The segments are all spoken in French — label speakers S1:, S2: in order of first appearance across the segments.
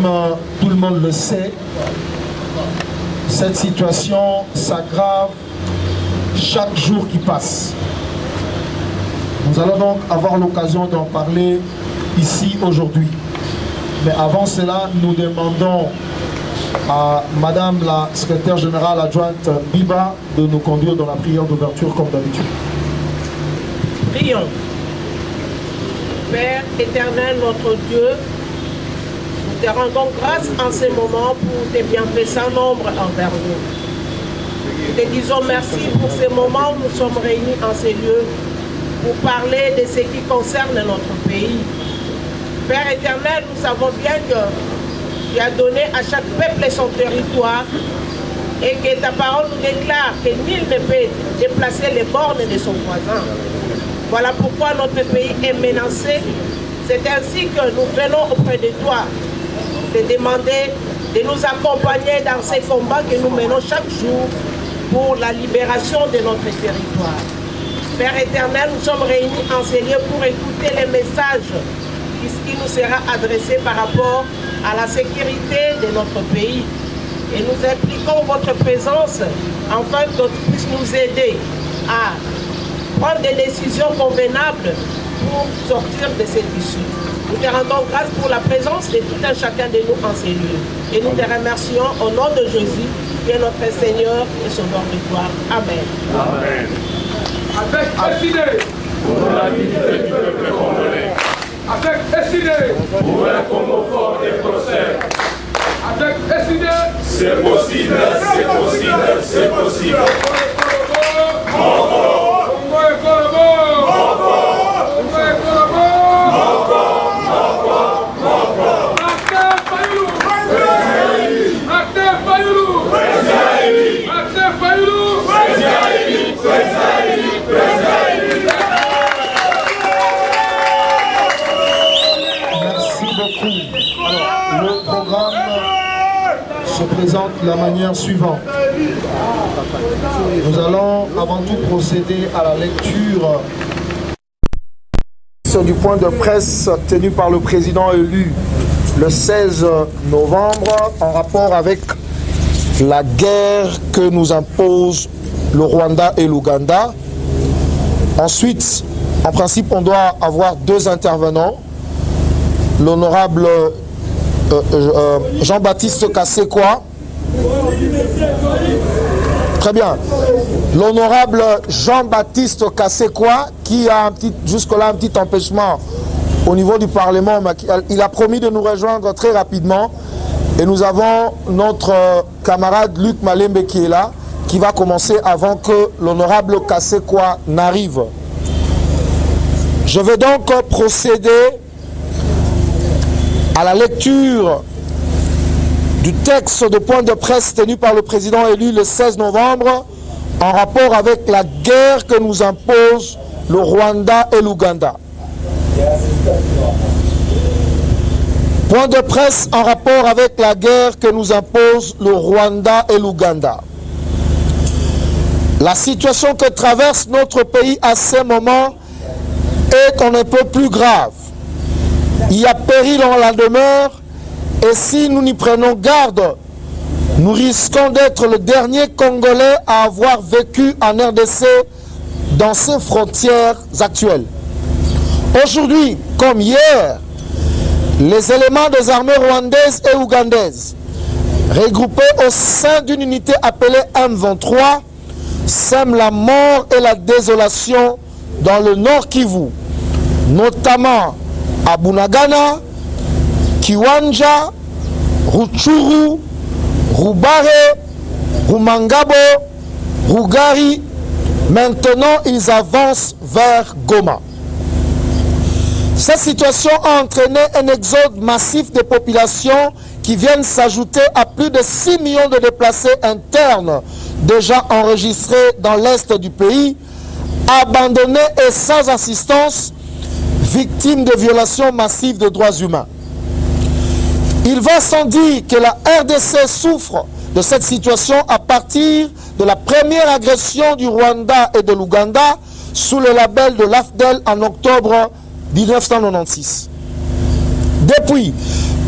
S1: Comme tout le monde le sait, cette situation s'aggrave chaque jour qui passe. Nous allons donc avoir l'occasion d'en parler ici aujourd'hui. Mais avant cela, nous demandons à Madame la secrétaire générale adjointe Biba de nous conduire dans la prière d'ouverture comme d'habitude.
S2: Prions. Père éternel, notre Dieu, nous te rendons grâce en ce moment pour tes bienfaits sans nombre envers nous. Nous te disons merci pour ces moments où nous sommes réunis en ces lieux pour parler de ce qui concerne notre pays. Père éternel, nous savons bien que tu as donné à chaque peuple son territoire et que ta parole nous déclare que nul ne peut déplacer les bornes de son voisin. Voilà pourquoi notre pays est menacé. C'est ainsi que nous venons auprès de toi te demander de nous accompagner dans ces combats que nous menons chaque jour pour la libération de notre territoire. Père éternel, nous sommes réunis en ces lieux pour écouter les messages qui nous sera adressé par rapport à la sécurité de notre pays. Et nous impliquons votre présence afin que tu puisses nous aider à prendre des décisions convenables pour sortir de cette issue. Nous te rendons grâce pour la présence de tout un chacun de nous en ces lieux. Et nous te remercions au nom de Jésus, qui est notre Seigneur et Sauveur de gloire. Amen.
S3: Amen. Avec décidé pour la vie du peuple congolais. Avec décidé pour un Congo fort et prospère. Avec décidé, c'est possible, c'est possible, c'est possible.
S1: Le programme se présente de la manière suivante. Nous allons avant tout procéder à la lecture du point de presse tenu par le président élu le 16 novembre en rapport avec la guerre que nous impose le Rwanda et l'Ouganda. Ensuite, en principe, on doit avoir deux intervenants. L'honorable Jean-Baptiste Kassekwa. Très bien. L'honorable Jean-Baptiste Kassekwa, qui a jusque-là un petit empêchement au niveau du Parlement, mais il a promis de nous rejoindre très rapidement. Et nous avons notre camarade Luc Malembe qui est là, qui va commencer avant que l'honorable Kassekwa n'arrive. Je vais donc procéder à la lecture du texte de point de presse tenu par le président élu le 16 novembre en rapport avec la guerre que nous impose le Rwanda et l'Ouganda. Point de presse en rapport avec la guerre que nous impose le Rwanda et l'Ouganda. La situation que traverse notre pays à ce moment est on ne peut plus grave. Il y a péril en la demeure et si nous n'y prenons garde, nous risquons d'être le dernier Congolais à avoir vécu en RDC dans ses frontières actuelles. Aujourd'hui, comme hier, les éléments des armées rwandaises et ougandaises, regroupés au sein d'une unité appelée M23, sèment la mort et la désolation dans le Nord Kivu, notamment à Bunagana, Kiwanja, Rutshuru, Rubare, Rumangabo, Rugari. Maintenant, ils avancent vers Goma. Cette situation a entraîné un exode massif de populations qui viennent s'ajouter à plus de 6 millions de déplacés internes déjà enregistrés dans l'est du pays, abandonnés et sans assistance, victimes de violations massives de droits humains. Il va sans dire que la RDC souffre de cette situation à partir de la première agression du Rwanda et de l'Ouganda sous le label de l'AFDEL en octobre 1996. Depuis,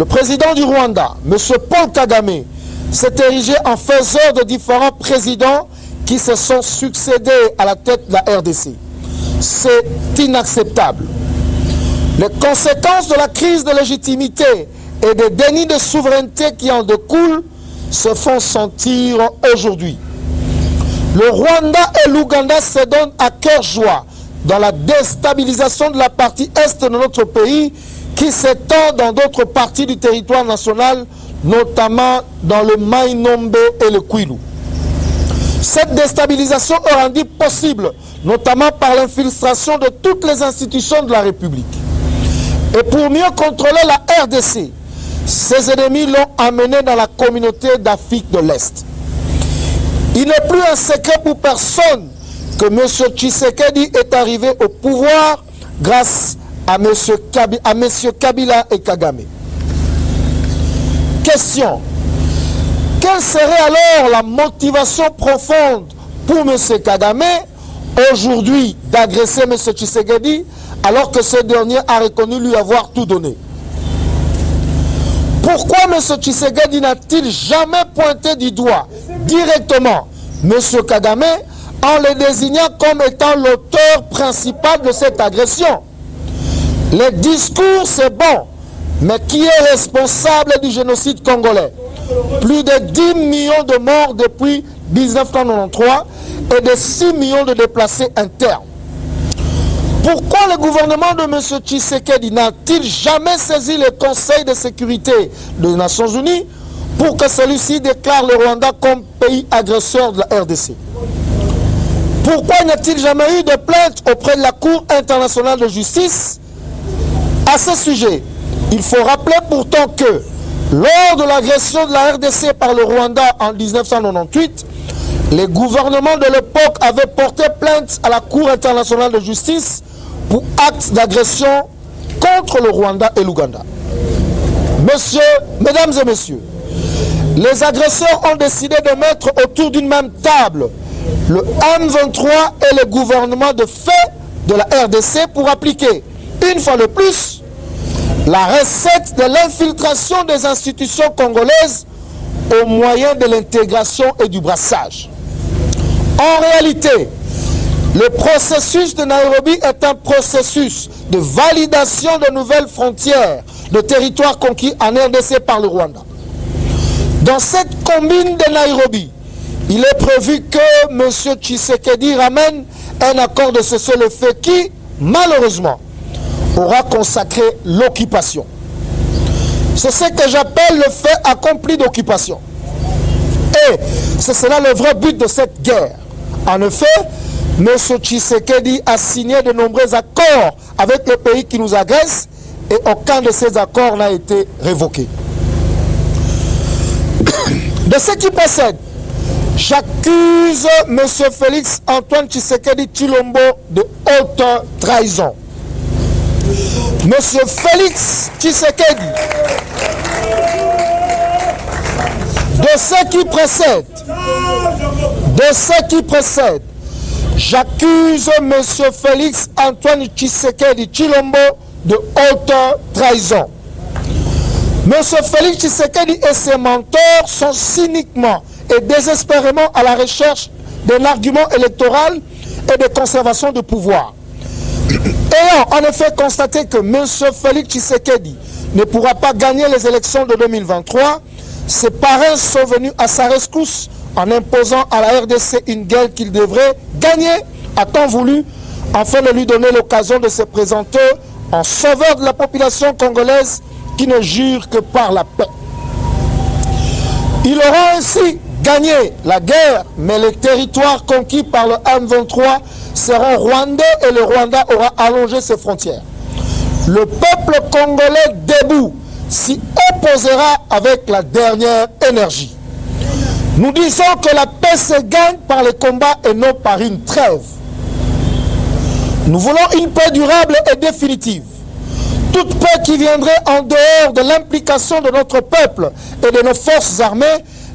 S1: Le président du Rwanda, M. Paul Kagame, s'est érigé en faiseur de différents présidents qui se sont succédés à la tête de la RDC. C'est inacceptable. Les conséquences de la crise de légitimité et des dénis de souveraineté qui en découlent se font sentir aujourd'hui. Le Rwanda et l'Ouganda se donnent à cœur joie dans la déstabilisation de la partie est de notre pays qui s'étend dans d'autres parties du territoire national, notamment dans le Mai-Nombe et le Kwilu. Cette déstabilisation est rendue possible, notamment par l'infiltration de toutes les institutions de la République. Et pour mieux contrôler la RDC, ses ennemis l'ont amené dans la communauté d'Afrique de l'Est. Il n'est plus un secret pour personne que M. Tshisekedi est arrivé au pouvoir grâce à M. Kabila et Kagame. Question. Quelle serait alors la motivation profonde pour M. Kagame aujourd'hui d'agresser M. Tshisekedi alors que ce dernier a reconnu lui avoir tout donné? Pourquoi M. Tshisekedi n'a-t-il jamais pointé du doigt directement M. Kagame en le désignant comme étant l'auteur principal de cette agression? Le discours c'est bon, mais qui est responsable du génocide congolais? Plus de 10 millions de morts depuis 1993 et de 6 millions de déplacés internes. Pourquoi le gouvernement de M. Tshisekedi n'a-t-il jamais saisi le Conseil de sécurité des Nations Unies pour que celui-ci déclare le Rwanda comme pays agresseur de la RDC? Pourquoi n'y a-t-il jamais eu de plainte auprès de la Cour internationale de justice à ce sujet? Il faut rappeler pourtant que lors de l'agression de la RDC par le Rwanda en 1998, les gouvernements de l'époque avaient porté plainte à la Cour internationale de justice pour actes d'agression contre le Rwanda et l'Ouganda. Mesdames et messieurs, les agresseurs ont décidé de mettre autour d'une même table le M23 et le gouvernement de fait de la RDC pour appliquer, une fois de plus, la recette de l'infiltration des institutions congolaises au moyen de l'intégration et du brassage. En réalité, le processus de Nairobi est un processus de validation de nouvelles frontières de territoires conquis en RDC par le Rwanda. Dans cette combine de Nairobi, il est prévu que M. Tshisekedi ramène un accord de cessez-le-feu qui, malheureusement, aura consacré l'occupation. C'est ce que j'appelle le fait accompli d'occupation. Et c'est cela le vrai but de cette guerre. En effet, M. Tshisekedi a signé de nombreux accords avec les pays qui nous agressent et aucun de ces accords n'a été révoqué. De ce qui précède, j'accuse M. Félix Antoine Tshisekedi Tshilombo de haute trahison. M. Félix Tshisekedi, de ce qui précède, j'accuse M. Félix Antoine Tshisekedi Tshilombo de haute trahison. M. Félix Tshisekedi et ses mentors sont cyniquement et désespérément à la recherche d'un argument électoral et de conservation de pouvoir. Ayant en effet constaté que M. Félix Tshisekedi ne pourra pas gagner les élections de 2023, ses parrains sont venus à sa rescousse en imposant à la RDC une guerre qu'il devrait gagner à temps voulu afin de lui donner l'occasion de se présenter en sauveur de la population congolaise qui ne jure que par la paix. Il aura ainsi gagné la guerre, mais les territoires conquis par le M23 seront rwandais et le Rwanda aura allongé ses frontières. Le peuple congolais debout s'y opposera avec la dernière énergie. Nous disons que la paix se gagne par les combats et non par une trêve. Nous voulons une paix durable et définitive. Toute paix qui viendrait en dehors de l'implication de notre peuple et de nos forces armées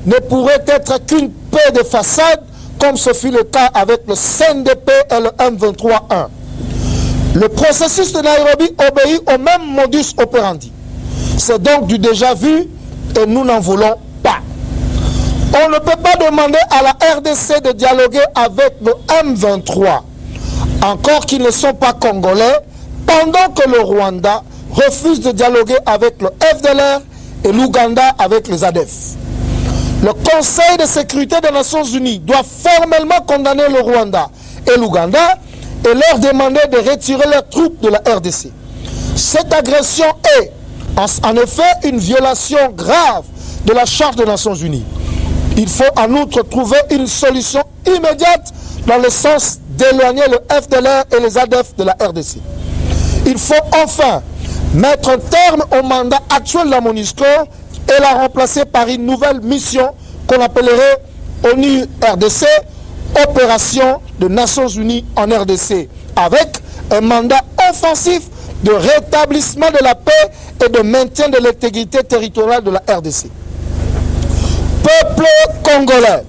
S1: ne pourrait être qu'une paix de façade, comme ce fut le cas avec le CNDP et le M23-1. Le processus de Nairobi obéit au même modus operandi. C'est donc du déjà vu et nous n'en voulons pas. On ne peut pas demander à la RDC de dialoguer avec le M23, encore qu'ils ne sont pas congolais, pendant que le Rwanda refuse de dialoguer avec le FDLR et l'Ouganda avec les ADF. Le Conseil de sécurité des Nations Unies doit formellement condamner le Rwanda et l'Ouganda et leur demander de retirer leurs troupes de la RDC. Cette agression est en effet une violation grave de la Charte des Nations Unies. Il faut en outre trouver une solution immédiate dans le sens d'éloigner le FDLR et les ADF de la RDC. Il faut enfin mettre un terme au mandat actuel de la MONUSCO et la remplacer par une nouvelle mission qu'on appellerait ONU-RDC, Opération des Nations Unies en RDC, avec un mandat offensif de rétablissement de la paix et de maintien de l'intégrité territoriale de la RDC. Peuple congolais,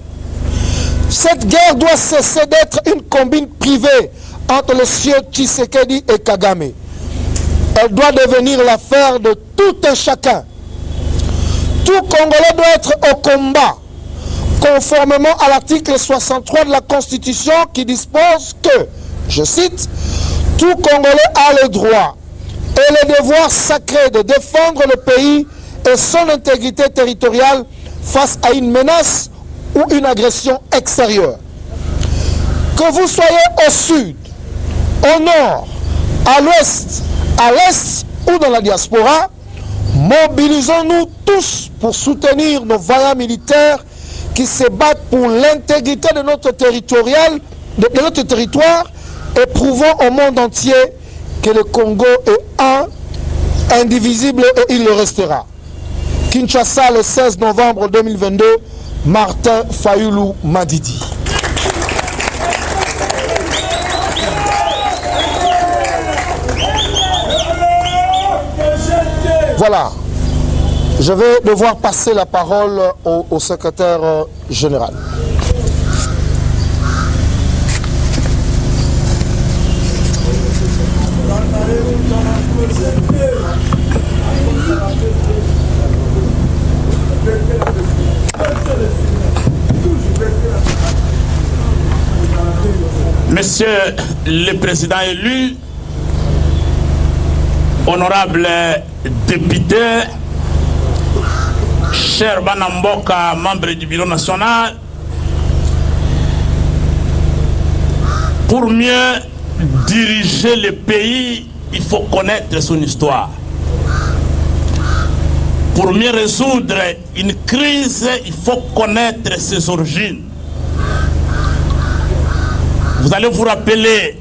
S1: cette guerre doit cesser d'être une combine privée entre le sieur Tshisekedi et Kagame. Elle doit devenir l'affaire de tout un chacun. Tout Congolais doit être au combat, conformément à l'article 63 de la Constitution qui dispose que, je cite, « Tout Congolais a le droit et le devoir sacré de défendre le pays et son intégrité territoriale face à une menace ou une agression extérieure. » Que vous soyez au sud, au nord, à l'ouest, à l'est ou dans la diaspora, mobilisons-nous tous pour soutenir nos vaillants militaires qui se battent pour l'intégrité de notre territoire et prouvons au monde entier que le Congo est un, indivisible et il le restera. Kinshasa, le 16 novembre 2022, Martin Fayulu Madidi. Voilà, je vais devoir passer la parole au secrétaire général.
S4: Monsieur le Président élu, honorables députés, chers Banamboka, membres du Bureau national, pour mieux diriger le pays, il faut connaître son histoire. Pour mieux résoudre une crise, il faut connaître ses origines. Vous allez vous rappeler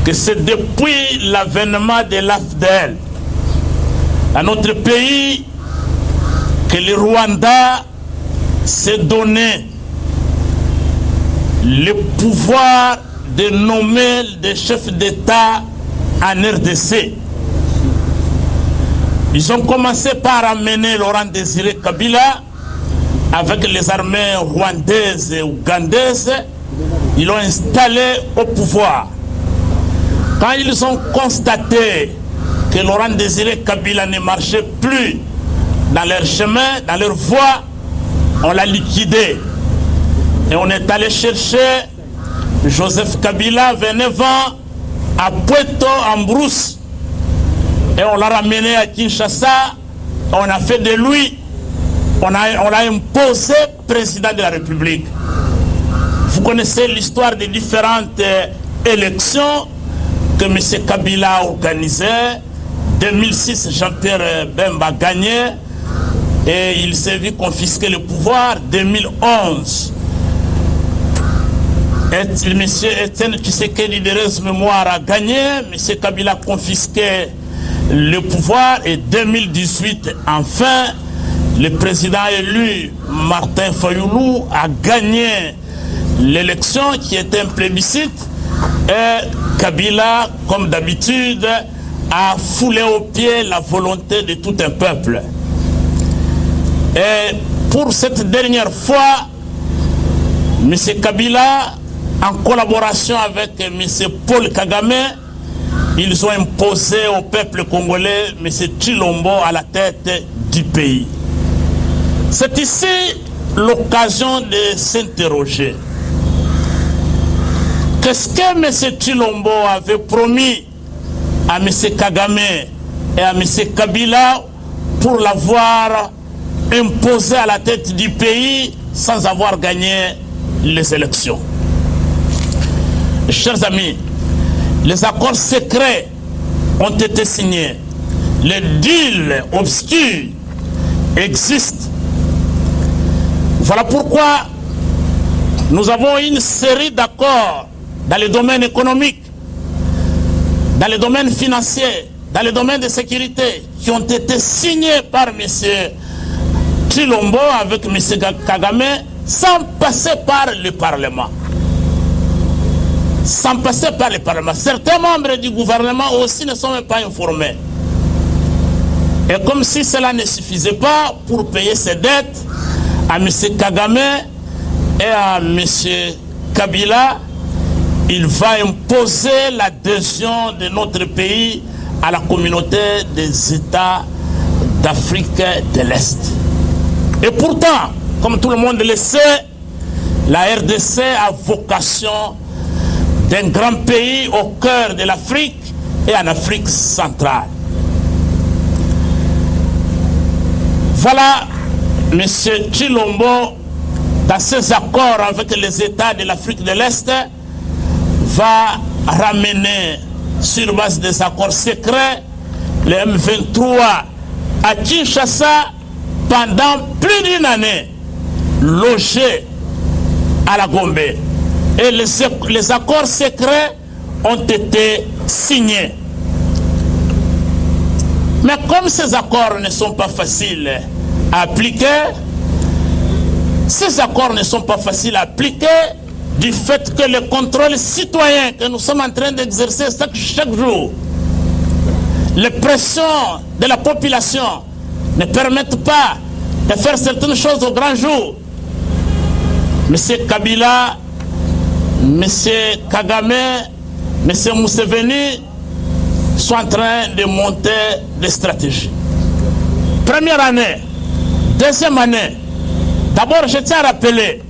S4: que c'est depuis l'avènement de l'AFDL dans notre pays que le Rwanda s'est donné le pouvoir de nommer des chefs d'État en RDC. Ils ont commencé par amener Laurent Désiré Kabila avec les armées rwandaises et ougandaises. Ils l'ont installé au pouvoir. Quand ils ont constaté que Laurent Désiré Kabila ne marchait plus dans leur chemin, dans leur voie, on l'a liquidé. Et on est allé chercher Joseph Kabila, 29 ans, à Puerto, en brousse. Et on l'a ramené à Kinshasa. On a fait de lui, on l'a imposé président de la République. Vous connaissez l'histoire des différentes élections que M. Kabila a organisées. 2006, Jean-Pierre Bemba a gagné et il s'est vu confisquer le pouvoir. 2011, M. Etienne Tshisekedi de mémoire a gagné. M. Kabila a confisqué le pouvoir et 2018, enfin, le président élu Martin Fayulu a gagné l'élection qui était un plébiscite et Kabila, comme d'habitude, a foulé aux pieds la volonté de tout un peuple. Et pour cette dernière fois, M. Kabila, en collaboration avec M. Paul Kagame, ils ont imposé au peuple congolais M. Tshilombo à la tête du pays. C'est ici l'occasion de s'interroger. Qu'est-ce que M. Tshilombo avait promis à M. Kagame et à M. Kabila pour l'avoir imposé à la tête du pays sans avoir gagné les élections? Chers amis, les accords secrets ont été signés. Les deals obscurs existent. Voilà pourquoi nous avons une série d'accords dans les domaines économiques, dans les domaines financiers, dans les domaines de sécurité qui ont été signés par M. Tshilombo avec M. Kagame sans passer par le Parlement. Sans passer par le Parlement. Certains membres du gouvernement aussi ne sont même pas informés. Et comme si cela ne suffisait pas pour payer ses dettes à M. Kagame et à M. Kabila, il va imposer l'adhésion de notre pays à la communauté des États d'Afrique de l'Est. Et pourtant, comme tout le monde le sait, la RDC a vocation d'un grand pays au cœur de l'Afrique et en Afrique centrale. Voilà, M. Tshilombo, dans ses accords avec les États de l'Afrique de l'Est, va ramener, sur base des accords secrets, le M23 à Kinshasa pendant plus d'une année, logé à la Gombe. Et les accords secrets ont été signés. Mais comme ces accords ne sont pas faciles à appliquer, du fait que le contrôle citoyen que nous sommes en train d'exercer chaque jour, les pressions de la population ne permettent pas de faire certaines choses au grand jour. M. Kabila, M. Kagame, M. Museveni sont en train de monter des stratégies. Première année, deuxième année, d'abord je tiens à rappeler,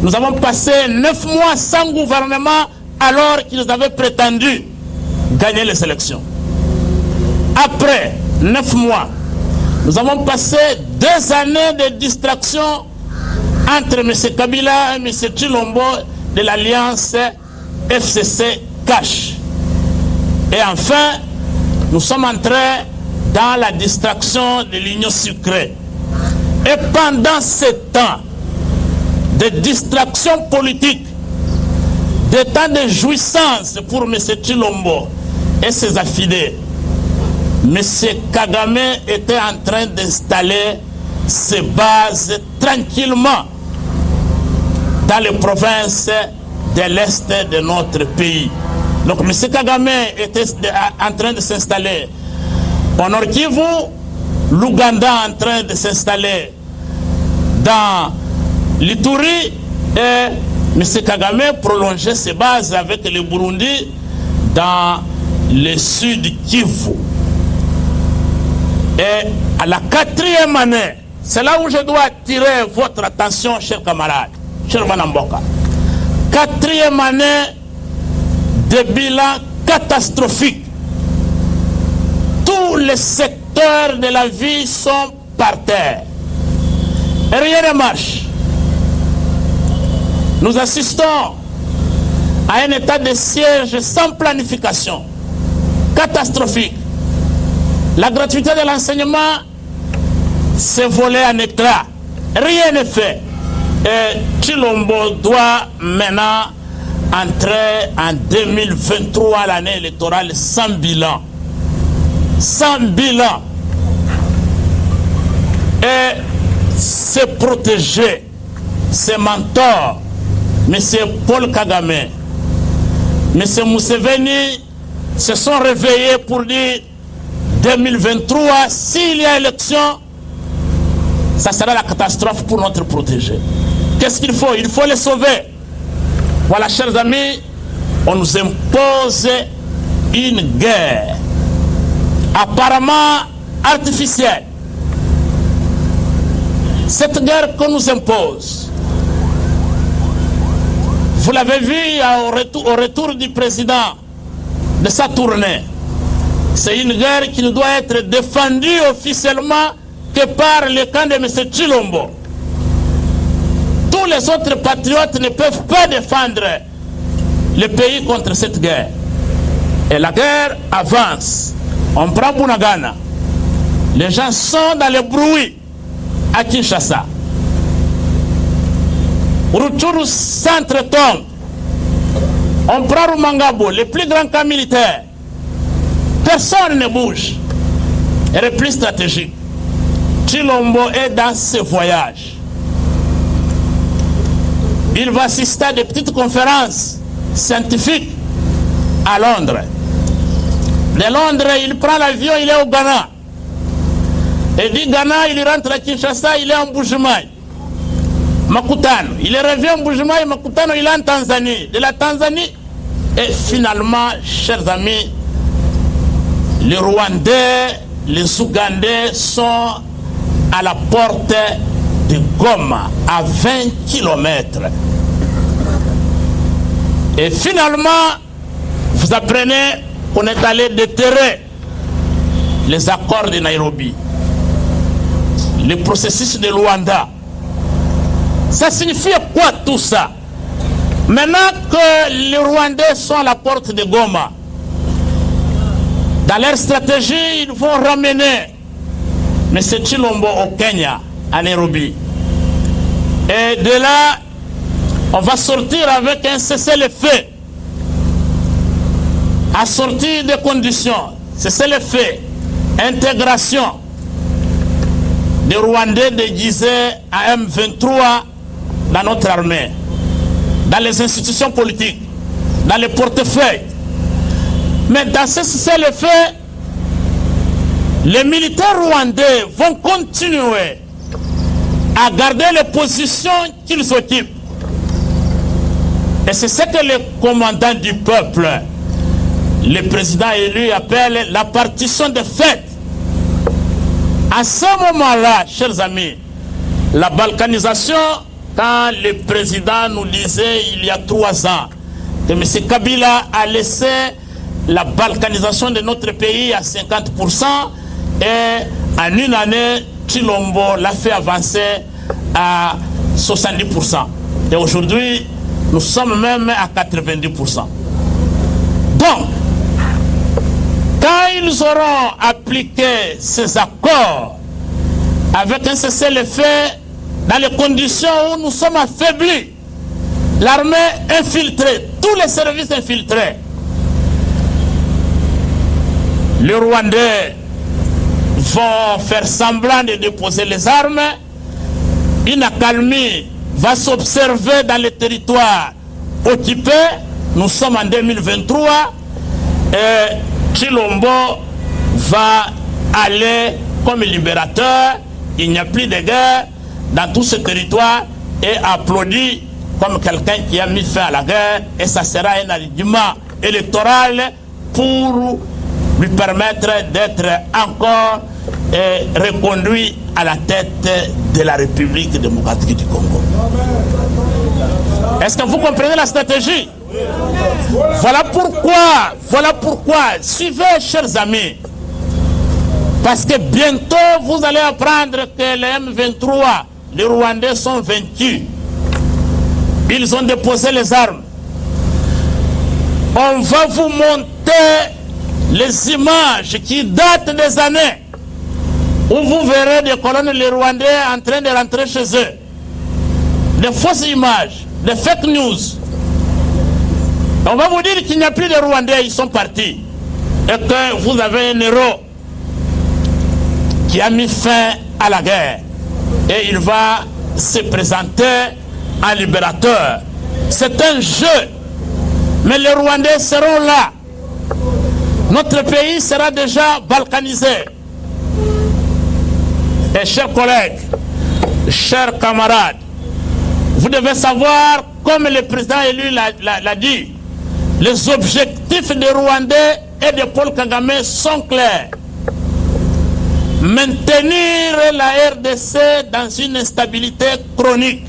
S4: nous avons passé 9 mois sans gouvernement alors qu'ils avaient prétendu gagner les élections. Après 9 mois, nous avons passé 2 années de distraction entre M. Kabila et M. Tshilombo de l'alliance FCC-CACH. Et enfin, nous sommes entrés dans la distraction de l'Union sucrée. Et pendant ce temps de distraction politique, de temps de jouissance pour M. Tshilombo et ses affidés, M. Kagame était en train d'installer ses bases tranquillement dans les provinces de l'Est de notre pays. Donc M. Kagame était en train de s'installer au Nord Kivu, l'Ouganda en train de s'installer dans l'Ituri et M. Kagame prolongeait ses bases avec le Burundi dans le sud Kivu. Et à la 4e année, c'est là où je dois attirer votre attention, chers camarades, chers Manamboka. 4e année de bilan catastrophique. Tous les secteurs de la vie sont par terre. Et rien ne marche. Nous assistons à un état de siège sans planification, catastrophique. La gratuité de l'enseignement s'est volée en éclats. Rien n'est fait. Et Tshilombo doit maintenant entrer en 2023, l'année électorale, sans bilan. Sans bilan. Et se protéger, ses mentors, M. Paul Kagame, M. Museveni, se sont réveillés pour dire 2023, s'il y a élection, ça sera la catastrophe pour notre protégé. Qu'est-ce qu'il faut? Il faut les sauver. Voilà, chers amis, on nous impose une guerre apparemment artificielle. Cette guerre qu'on nous impose, vous l'avez vu au retour du président de sa tournée, c'est une guerre qui ne doit être défendue officiellement que par le camp de M. Tshilombo. Tous les autres patriotes ne peuvent pas défendre le pays contre cette guerre. Et la guerre avance. On prend Bunagana. Les gens sont dans le bruit à Kinshasa. Rutshuru centre tombe. On prend Rumangabo, le plus grand camp militaire. Personne ne bouge. Et repli stratégique. Tshilombo est dans ce voyage. Il va assister à des petites conférences scientifiques à Londres. De Londres, il prend l'avion, il est au Ghana. Et du Ghana, il rentre à Kinshasa, il est en Bujumaï. Makutano. Il revient en Bujumaï, Makutano, il est en Tanzanie. De la Tanzanie, et finalement, chers amis, les Rwandais, les Ougandais sont à la porte de Goma, à 20 km. Et finalement, vous apprenez qu'on est allé déterrer les accords de Nairobi, le processus de Luanda. Ça signifie quoi tout ça? Maintenant que les Rwandais sont à la porte de Goma, dans leur stratégie, ils vont ramener M. Tshilombo au Kenya, à Nairobi. Et de là, on va sortir avec un cessez-le-feu, assorti des conditions. Cessez-le-feu, intégration des Rwandais déguisés à M23 dans notre armée, dans les institutions politiques, dans les portefeuilles. Mais dans ce cessez-le-feu, les militaires rwandais vont continuer à garder les positions qu'ils occupent. Et c'est ce que le commandant du peuple, le président élu, appelle la partition de fait. À ce moment-là, chers amis, la balkanisation, quand le président nous disait il y a 3 ans que M. Kabila a laissé la balkanisation de notre pays à 50%, et en une année, Tshilombo l'a fait avancer à 70%. Et aujourd'hui, nous sommes même à 90%. Donc, quand ils auront appliqué ces accords avec un cessez-le-feu dans les conditions où nous sommes affaiblis, l'armée infiltrée, tous les services infiltrés, les Rwandais vont faire semblant de déposer les armes, une accalmie va s'observer dans les territoires occupés. Nous sommes en 2023 et Tshilombo va aller comme libérateur. Il n'y a plus de guerre dans tout ce territoire et applaudi comme quelqu'un qui a mis fin à la guerre, et ça sera un argument électoral pour lui permettre d'être encore reconduit à la tête de la République démocratique du Congo. Est-ce que vous comprenez la stratégie? Voilà pourquoi, suivez, chers amis, parce que bientôt vous allez apprendre que les M23, les Rwandais sont vaincus. Ils ont déposé les armes. On va vous montrer les images qui datent des années où vous verrez des colonnes les Rwandais en train de rentrer chez eux. Des fausses images, des fake news. On va vous dire qu'il n'y a plus de Rwandais, ils sont partis. Et que vous avez un héros qui a mis fin à la guerre. Et il va se présenter en libérateur. C'est un jeu. Mais les Rwandais seront là. Notre pays sera déjà balkanisé. Et chers collègues, chers camarades, vous devez savoir, comme le président élu l'a dit, les objectifs des Rwandais et de Paul Kagame sont clairs. Maintenir la RDC dans une instabilité chronique.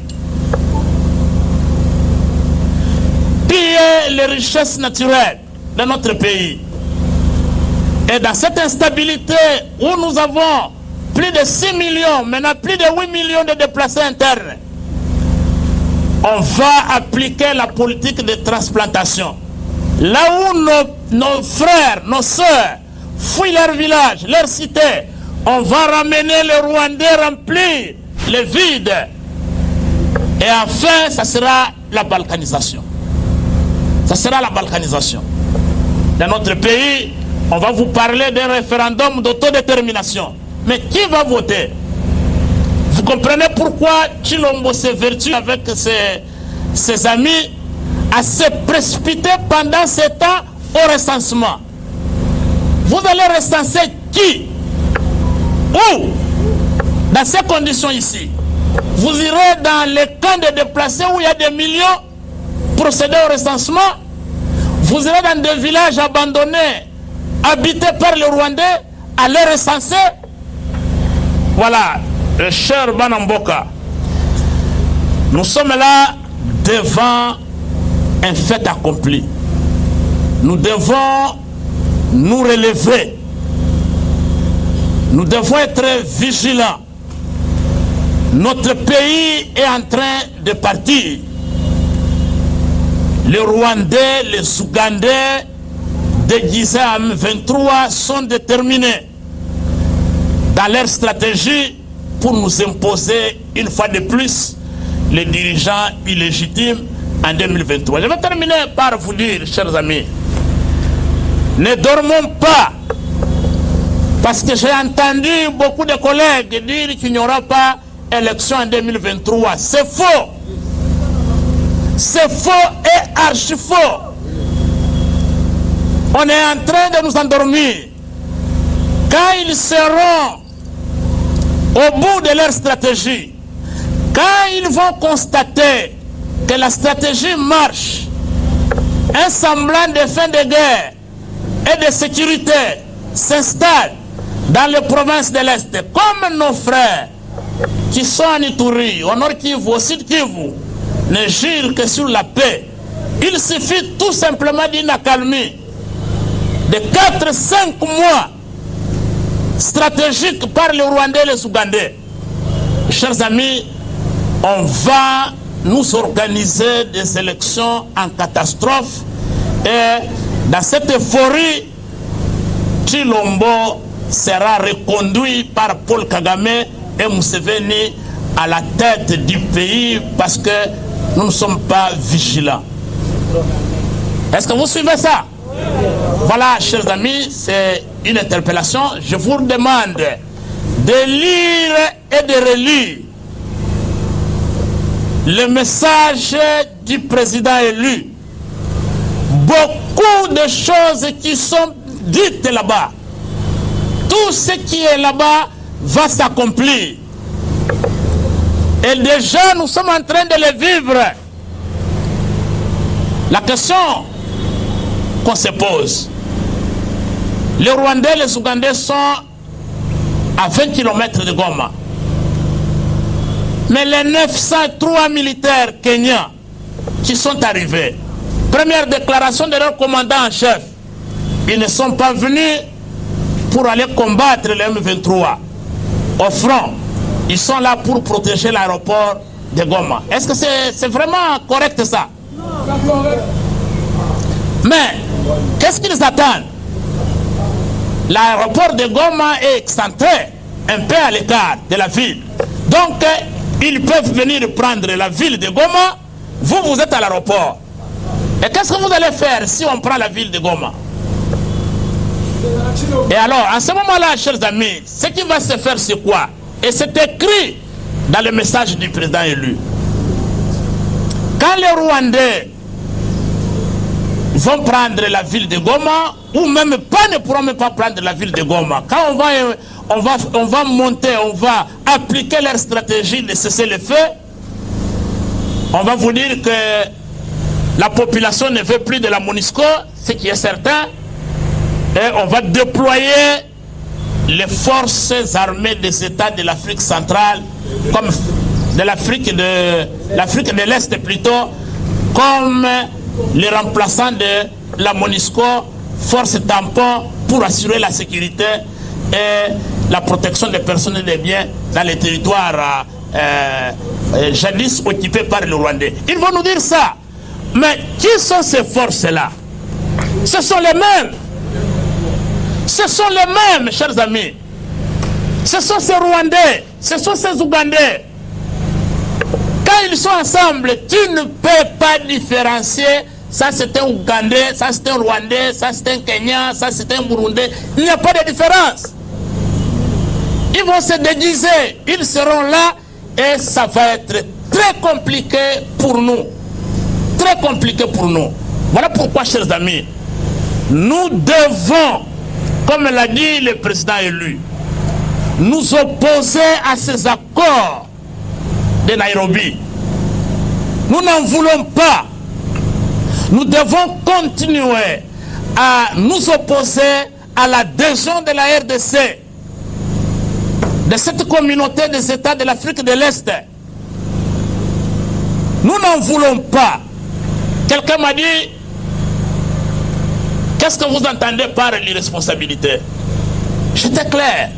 S4: Piller les richesses naturelles de notre pays. Et dans cette instabilité où nous avons plus de 6 millions, maintenant plus de 8 millions de déplacés internes, on va appliquer la politique de transplantation. Là où nos frères, nos sœurs fuient leur village, leur cité, on va ramener les Rwandais remplir les vides. Et enfin, ça sera la balkanisation. Ça sera la balkanisation. Dans notre pays, on va vous parler d'un référendum d'autodétermination. Mais qui va voter? Vous comprenez pourquoi Tshilombo s'évertue avec ses amis à se précipiter pendant ce temps au recensement. Vous allez recenser qui? Où? Dans ces conditions ici. Vous irez dans les camps de déplacés où il y a des millions, procéder au recensement. Vous irez dans des villages abandonnés, habités par les Rwandais, à les recenser. Voilà, cher Banamboka, nous sommes là devant un fait accompli. Nous devons nous relever. Nous devons être vigilants. Notre pays est en train de partir. Les Rwandais, les Ougandais, déguisés en M23, sont déterminés dans leur stratégie pour nous imposer une fois de plus les dirigeants illégitimes en 2023. Je vais terminer par vous dire, chers amis, ne dormons pas, parce que j'ai entendu beaucoup de collègues dire qu'il n'y aura pas élection en 2023. C'est faux. C'est faux et archi faux. On est en train de nous endormir. Quand ils seront au bout de leur stratégie, quand ils vont constater que la stratégie marche, un semblant de fin de guerre et de sécurité s'installe dans les provinces de l'Est, comme nos frères qui sont en Ituri, au Nord Kivu, au Sud Kivu, ne jurent que sur la paix. Il suffit tout simplement d'une accalmie de 4-5 mois stratégiques par les Rwandais et les Ougandais. Chers amis, on va nous organiser des élections en catastrophe, et dans cette euphorie, Tshilombo sera reconduit par Paul Kagame et Museveni à la tête du pays, parce que nous ne sommes pas vigilants. Est-ce que vous suivez ça? Voilà, chers amis, c'est une interpellation. Je vous demande de lire et de relire le message du président élu. Beaucoup de choses qui sont dites là-bas. Tout ce qui est là-bas va s'accomplir. Et déjà, nous sommes en train de le vivre. La question qu'on se pose, les Rwandais et les Ougandais sont à 20 km de Goma. Mais les 903 militaires kenyans qui sont arrivés, première déclaration de leur commandant en chef, ils ne sont pas venus pour aller combattre les M23 au front. Ils sont là pour protéger l'aéroport de Goma. Est-ce que c'est vraiment correct ça? Mais qu'est-ce qu'ils attendent? L'aéroport de Goma est excentré, un peu à l'écart de la ville. Donc, ils peuvent venir prendre la ville de Goma. Vous, vous êtes à l'aéroport. Et qu'est-ce que vous allez faire si on prend la ville de Goma? Et alors, en ce moment-là, chers amis, ce qui va se faire, c'est quoi? Et c'est écrit dans le message du président élu. Quand les Rwandais vont prendre la ville de Goma, ou même pas, ne pourront même pas prendre la ville de Goma, quand on va monter, on va appliquer leur stratégie de cesser le feu, on va vous dire que la population ne veut plus de la MONUSCO, ce qui est certain. Et on va déployer les forces armées des États de l'Afrique centrale, comme de l'Afrique de l'Est plutôt, comme les remplaçants de la MONUSCO, force tampon pour assurer la sécurité et la protection des personnes et des biens dans les territoires jadis occupés par le Rwandais. Ils vont nous dire ça. Mais qui sont ces forces-là? Ce sont les mêmes. Ce sont les mêmes, chers amis. Ce sont ces Rwandais, ce sont ces Ougandais. Quand ils sont ensemble, tu ne peux pas différencier. Ça c'est un Ougandais, ça c'est un Rwandais, ça c'est un Kenyan, ça c'est un Burundais. Il n'y a pas de différence. Ils vont se déguiser, ils seront là et ça va être très compliqué pour nous. Très compliqué pour nous. Voilà pourquoi, chers amis, nous devons, comme l'a dit le président élu, nous opposer à ces accords de Nairobi. Nous n'en voulons pas. Nous devons continuer à nous opposer à l'adhésion de la RDC, de cette communauté des États de l'Afrique de l'Est. Nous n'en voulons pas. Quelqu'un m'a dit, qu'est-ce que vous entendez par l'irresponsabilité? J'étais clair.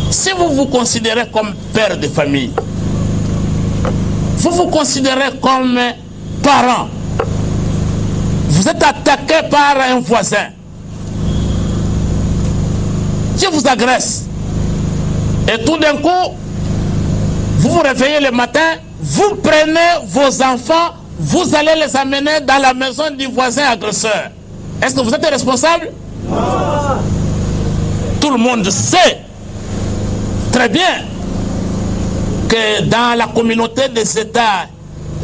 S4: Si vous vous considérez comme père de famille, vous vous considérez comme parent, vous êtes attaqué par un voisin qui vous agresse, et tout d'un coup, vous vous réveillez le matin, vous prenez vos enfants, vous allez les amener dans la maison du voisin agresseur. Est-ce que vous êtes responsable? Non. Tout le monde sait très bien que dans la communauté des États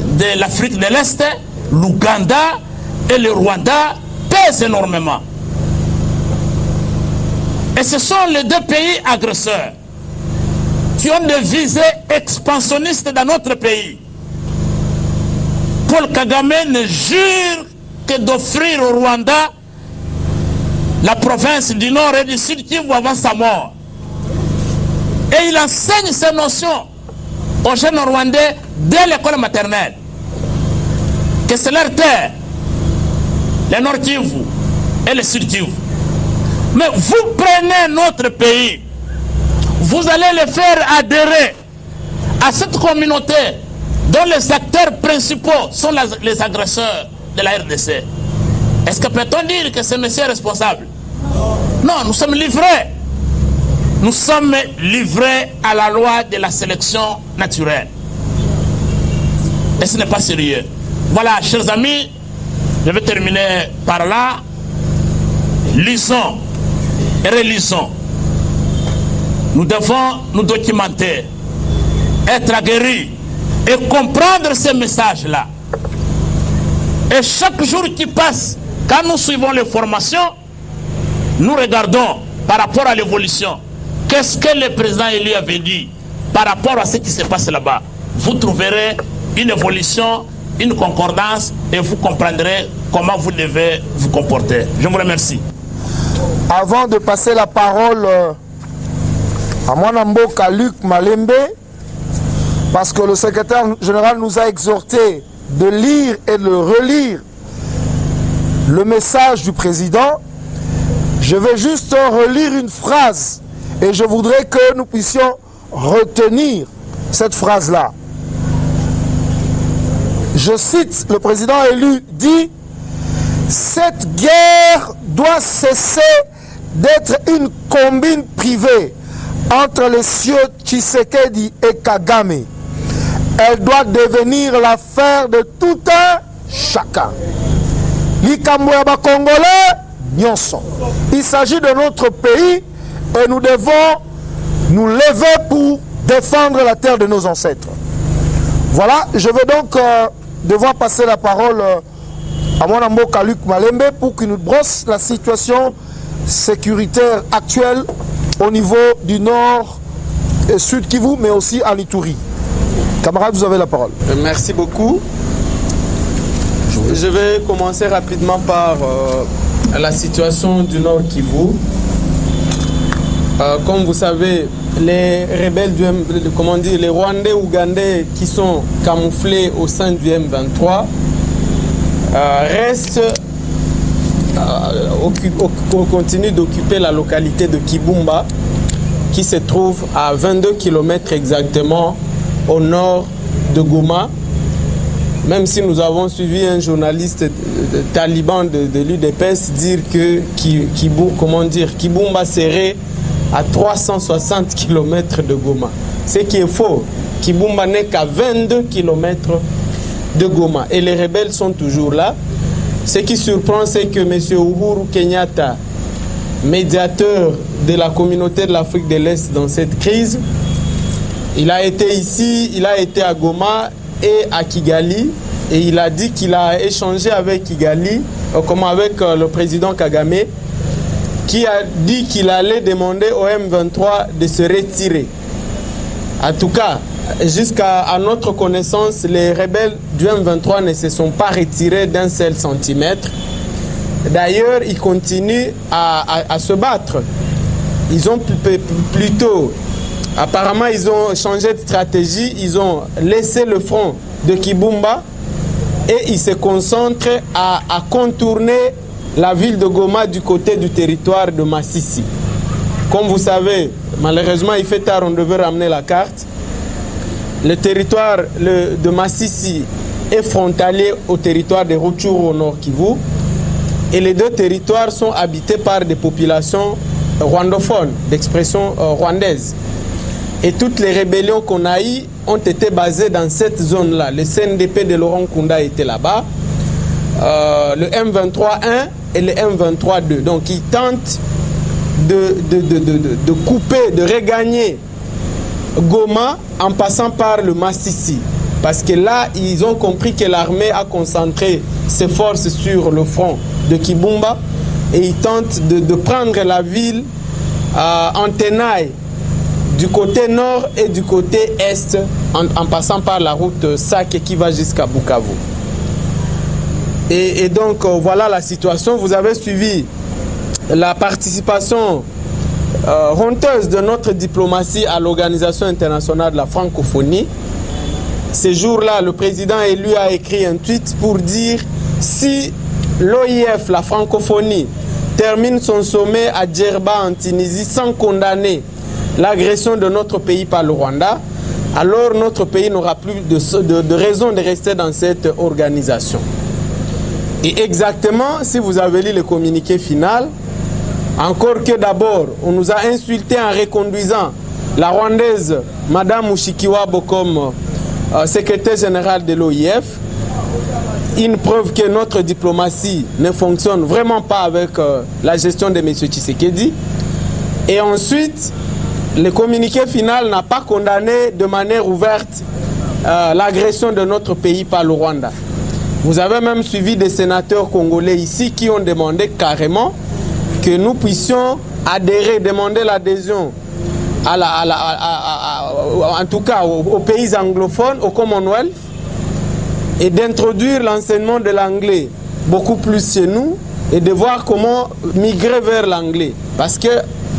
S4: de l'Afrique de l'Est, l'Ouganda et le Rwanda pèsent énormément. Et ce sont les deux pays agresseurs qui ont des visées expansionnistes dans notre pays. Paul Kagame ne jure que d'offrir au Rwanda la province du Nord et du Sud Kivu avant sa mort. Et il enseigne ces notions aux jeunes Rwandais dès l'école maternelle. Que c'est leur terre, le Nord Kivu et le Sud Kivu. Mais vous prenez notre pays, vous allez le faire adhérer à cette communauté dont les acteurs principaux sont les agresseurs de la RDC. Est-ce que peut-on dire que ce monsieur est responsable? Non, nous sommes livrés. Nous sommes livrés à la loi de la sélection naturelle. Et ce n'est pas sérieux. Voilà, chers amis, je vais terminer par là. Lisons et relisons. Nous devons nous documenter, être aguerris et comprendre ces messages-là. Et chaque jour qui passe, quand nous suivons les formations, nous regardons par rapport à l'évolution. Qu'est-ce que le président élu avait dit par rapport à ce qui se passe là-bas? Vous trouverez une évolution, une concordance et vous comprendrez comment vous devez vous comporter. Je vous remercie.
S1: Avant de passer la parole à Mwanamboka Luc Malembe, parce que le secrétaire général nous a exhorté de lire et de relire le message du président, je vais juste relire une phrase et je voudrais que nous puissions retenir cette phrase-là. Je cite, le président élu dit « Cette guerre doit cesser d'être une combine privée entre les cieux Tshisekedi et Kagame. Elle doit devenir l'affaire de tout un chacun. Likambo ya ba Congolais, nyonso. Il s'agit de notre pays et nous devons nous lever pour défendre la terre de nos ancêtres. » Voilà, je vais donc devoir passer la parole à Mwanamboka Luc Malembe pour qu'il nous brosse la situation sécuritaire actuelle au niveau du nord et sud Kivu, mais aussi à l'Ituri. Camarades, vous avez la parole.
S5: Merci beaucoup. Je vais commencer rapidement par la situation du Nord Kivu. Comme vous savez, les rebelles les Rwandais, Ougandais qui sont camouflés au sein du M23 restent continue d'occuper la localité de Kibumba qui se trouve à 22 km exactement au nord de Goma. Même si nous avons suivi un journaliste taliban de l'UDPS dire que Kibumba serait à 360 km de Goma. Ce qui est faux. Kibumba n'est qu'à 22 km de Goma. Et les rebelles sont toujours là. Ce qui surprend, c'est que M. Uhuru Kenyatta, médiateur de la communauté de l'Afrique de l'Est dans cette crise, il a été ici, il a été à Goma et à Kigali, et il a dit qu'il a échangé avec Kigali, avec le président Kagame, qui a dit qu'il allait demander au M23 de se retirer. En tout cas, jusqu'à notre connaissance, les rebelles du M23 ne se sont pas retirés d'un seul centimètre. D'ailleurs, ils continuent à se battre. Ils ont plutôt, apparemment, ils ont changé de stratégie. Ils ont laissé le front de Kibumba et ils se concentrent à contourner la ville de Goma du côté du territoire de Massissi. Comme vous savez, malheureusement, il fait tard, on devait ramener la carte. Le territoire de Massissi est frontalier au territoire de Rutshuru au nord Kivu. Et les deux territoires sont habités par des populations rwandophones, d'expression rwandaise. Et toutes les rébellions qu'on a eues ont été basées dans cette zone-là. Le CNDP de Laurent Nkunda était là-bas. Le M23-1 et le M23-2. Donc ils tentent de couper, de regagner Goma en passant par le Massissi. Parce que là, ils ont compris que l'armée a concentré ses forces sur le front de Kibumba et ils tentent de prendre la ville en tenaille du côté nord et du côté est en passant par la route Sake qui va jusqu'à Bukavu. Et donc voilà la situation. Vous avez suivi la participation honteuse de notre diplomatie à l'Organisation internationale de la francophonie. Ces jours-là, le président élu a écrit un tweet pour dire si l'OIF, la francophonie, termine son sommet à Djerba en Tunisie sans condamner l'agression de notre pays par le Rwanda, alors notre pays n'aura plus de raison de rester dans cette organisation. Et exactement, si vous avez lu le communiqué final, encore que d'abord, on nous a insultés en reconduisant la Rwandaise Madame Mushikiwabo comme secrétaire général de l'OIF, une preuve que notre diplomatie ne fonctionne vraiment pas avec la gestion de M. Tshisekedi. Et ensuite, le communiqué final n'a pas condamné de manière ouverte l'agression de notre pays par le Rwanda. Vous avez même suivi des sénateurs congolais ici qui ont demandé carrément que nous puissions adhérer, demander l'adhésion en tout cas aux pays anglophones, au Commonwealth, et d'introduire l'enseignement de l'anglais beaucoup plus chez nous et de voir comment migrer vers l'anglais. Parce que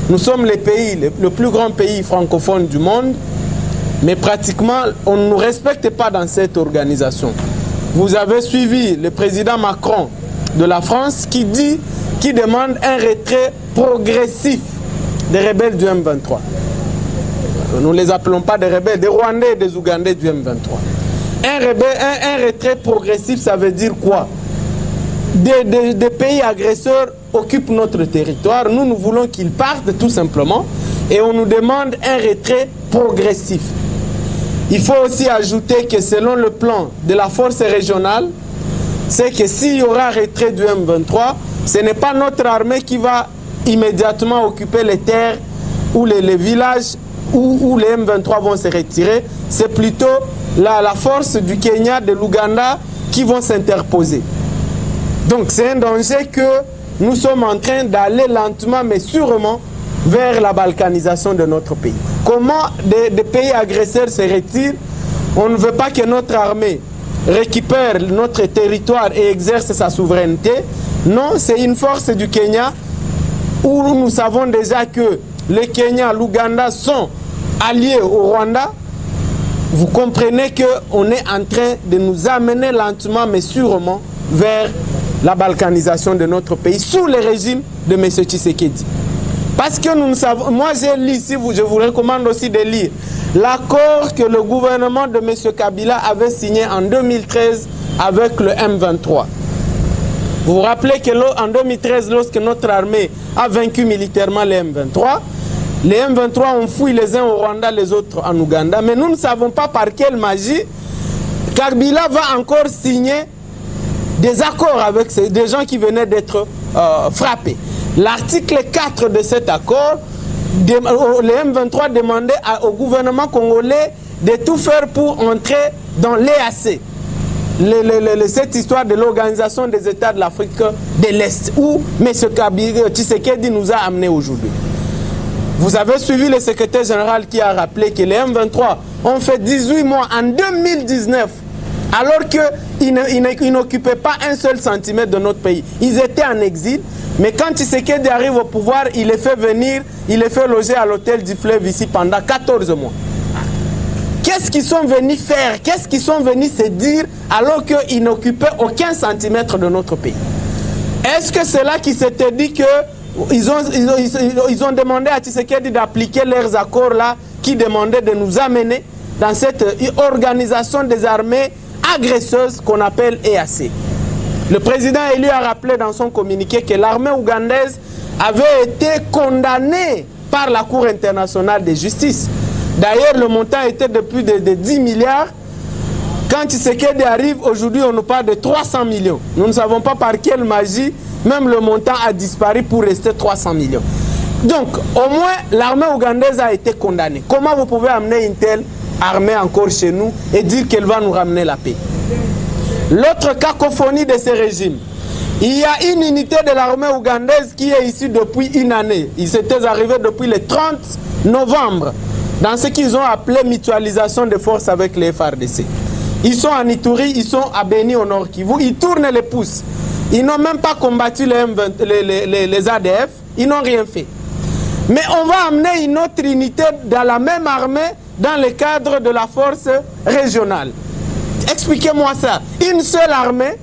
S5: nous sommes le plus grand pays francophone du monde, mais pratiquement on ne nous respecte pas dans cette organisation. Vous avez suivi le président Macron de la France qui demande un retrait progressif des rebelles du M23. Nous ne les appelons pas des rebelles, des Rwandais et des Ougandais du M23. Un retrait progressif, ça veut dire quoi? Des pays agresseurs occupent notre territoire. Nous voulons qu'ils partent tout simplement. Et on nous demande un retrait progressif. Il faut aussi ajouter que selon le plan de la force régionale, c'est que s'il y aura retrait du M23, ce n'est pas notre armée qui va immédiatement occuper les terres ou les villages où les M23 vont se retirer. C'est plutôt la force du Kenya, de l'Ouganda qui vont s'interposer. Donc c'est un danger que nous sommes en train d'aller lentement mais sûrement vers la balkanisation de notre pays. Comment des pays agresseurs se retirent? On ne veut pas que notre armée récupère notre territoire et exerce sa souveraineté. Non, c'est une force du Kenya où nous savons déjà que le Kenya, l'Ouganda sont alliés au Rwanda. Vous comprenez qu'on est en train de nous amener lentement mais sûrement vers la balkanisation de notre pays sous le régime de M. Tshisekedi. Parce que nous savons, moi j'ai lu, je vous recommande aussi de lire l'accord que le gouvernement de M. Kabila avait signé en 2013 avec le M23. Vous vous rappelez qu'en 2013, lorsque notre armée a vaincu militairement les M23, les M23 ont fui les uns au Rwanda, les autres en Ouganda. Mais nous ne savons pas par quelle magie Kabila va encore signer des accords avec des gens qui venaient d'être frappés. L'article 4 de cet accord, les M23 demandaient au gouvernement congolais de tout faire pour entrer dans l'EAC. Cette histoire de l'Organisation des États de l'Afrique de l'Est, où M. Tshisekedi nous a amenés aujourd'hui. Vous avez suivi le secrétaire général qui a rappelé que les M23 ont fait 18 mois en 2019, alors qu'ils n'occupaient pas un seul centimètre de notre pays. Ils étaient en exil, mais quand Tshisekedi arrive au pouvoir, il les fait venir, il les fait loger à l'hôtel du fleuve ici pendant 14 mois. Qu'est-ce qu'ils sont venus faire? Qu'est-ce qu'ils sont venus se dire alors qu'ils n'occupaient aucun centimètre de notre pays? Est-ce que c'est là qu'ils s'étaient dit que ils ont demandé à Tshisekedi d'appliquer leurs accords là qui demandaient de nous amener dans cette organisation des armées agresseuses qu'on appelle EAC? Le président élu a rappelé dans son communiqué que l'armée ougandaise avait été condamnée par la Cour internationale de justice. D'ailleurs, le montant était de plus de 10 milliards. Quand Tshisekedi arrive, aujourd'hui, on nous parle de 300 millions. Nous ne savons pas par quelle magie, même le montant a disparu pour rester 300 millions. Donc, au moins, l'armée ougandaise a été condamnée. Comment vous pouvez amener une telle armée encore chez nous et dire qu'elle va nous ramener la paix? L'autre cacophonie de ce régime, il y a une unité de l'armée ougandaise qui est ici depuis une année. Ils étaient arrivés depuis le 30 novembre dans ce qu'ils ont appelé mutualisation de forces avec les FARDC. Ils sont en Ituri, ils sont à Beni au Nord Kivu, ils tournent les pouces. Ils n'ont même pas combattu les ADF, ils n'ont rien fait. Mais on va amener une autre unité dans la même armée dans le cadre de la force régionale. Expliquez-moi ça. Une seule armée,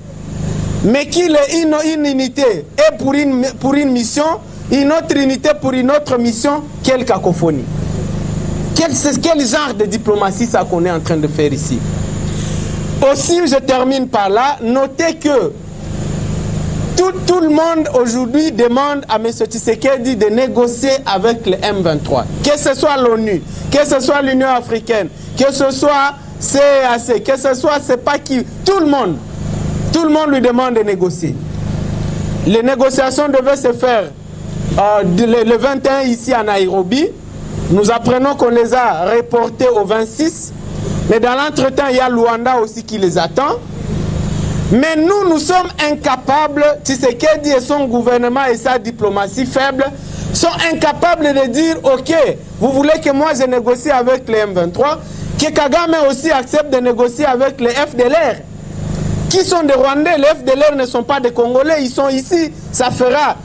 S5: mais une unité est pour une mission, une autre unité pour une autre mission. Quelle cacophonie. Quel genre de diplomatie ça qu'on est en train de faire ici? Aussi, je termine par là, notez que tout le monde aujourd'hui demande à M. Tshisekedi de négocier avec le M23. Que ce soit l'ONU, que ce soit l'Union africaine, que ce soit CAC, que ce soit c'est pas qui, tout le monde lui demande de négocier. Les négociations devaient se faire le 21 ici à Nairobi. Nous apprenons qu'on les a reportés au 26. Mais dans l'entretemps, il y a Luanda aussi qui les attend. Mais nous sommes incapables, Tshisekedi et son gouvernement et sa diplomatie faible sont incapables de dire « Ok, vous voulez que moi je négocie avec les M23 », que Kagame aussi accepte de négocier avec les FDLR, qui sont des Rwandais. Les FDLR ne sont pas des Congolais, ils sont ici. Ça fera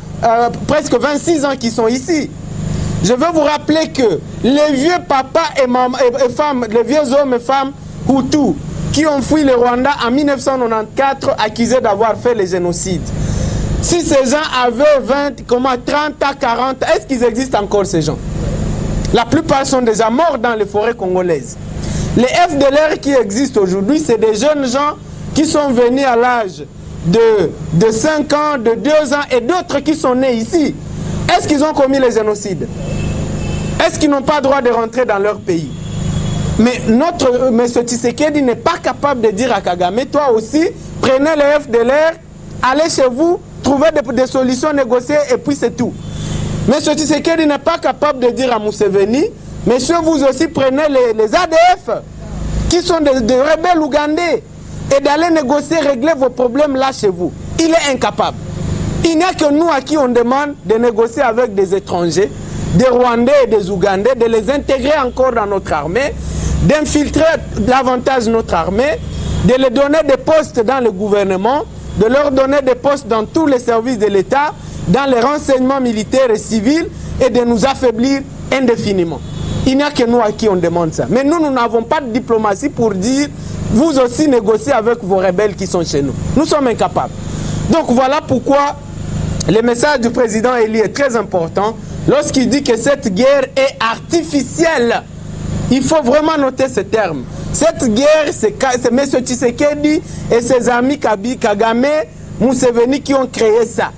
S5: presque 26 ans qu'ils sont ici. Je veux vous rappeler que les vieux papas et femmes, les vieux hommes et femmes Hutus qui ont fui le Rwanda en 1994 accusés d'avoir fait le génocide. Si ces gens avaient 30 à 40, est-ce qu'ils existent encore ces gens? La plupart sont déjà morts dans les forêts congolaises. Les FDLR qui existent aujourd'hui, c'est des jeunes gens qui sont venus à l'âge de 5 ans, de 2 ans et d'autres qui sont nés ici. Est-ce qu'ils ont commis le génocide? Est-ce qu'ils n'ont pas le droit de rentrer dans leur pays? Mais M. Tshisekedi n'est pas capable de dire à Kagame, toi aussi, prenez les FDLR, allez chez vous, trouvez des solutions négociées et puis c'est tout. M. Tshisekedi n'est pas capable de dire à Museveni, monsieur, vous aussi prenez les ADF, qui sont des rebelles ougandais, et d'aller négocier, régler vos problèmes là chez vous. Il est incapable. Il n'y a que nous à qui on demande de négocier avec des étrangers, des Rwandais et des Ougandais, de les intégrer encore dans notre armée, d'infiltrer davantage notre armée, de les donner des postes dans le gouvernement, de leur donner des postes dans tous les services de l'État, dans les renseignements militaires et civils, et de nous affaiblir indéfiniment. Il n'y a que nous à qui on demande ça. Mais nous n'avons pas de diplomatie pour dire, vous aussi négociez avec vos rebelles qui sont chez nous. Nous sommes incapables. Donc voilà pourquoi le message du président Eli est très important lorsqu'il dit que cette guerre est artificielle. Il faut vraiment noter ce terme. Cette guerre, c'est M. Tshisekedi et ses amis Kagame, Museveni qui ont créé ça.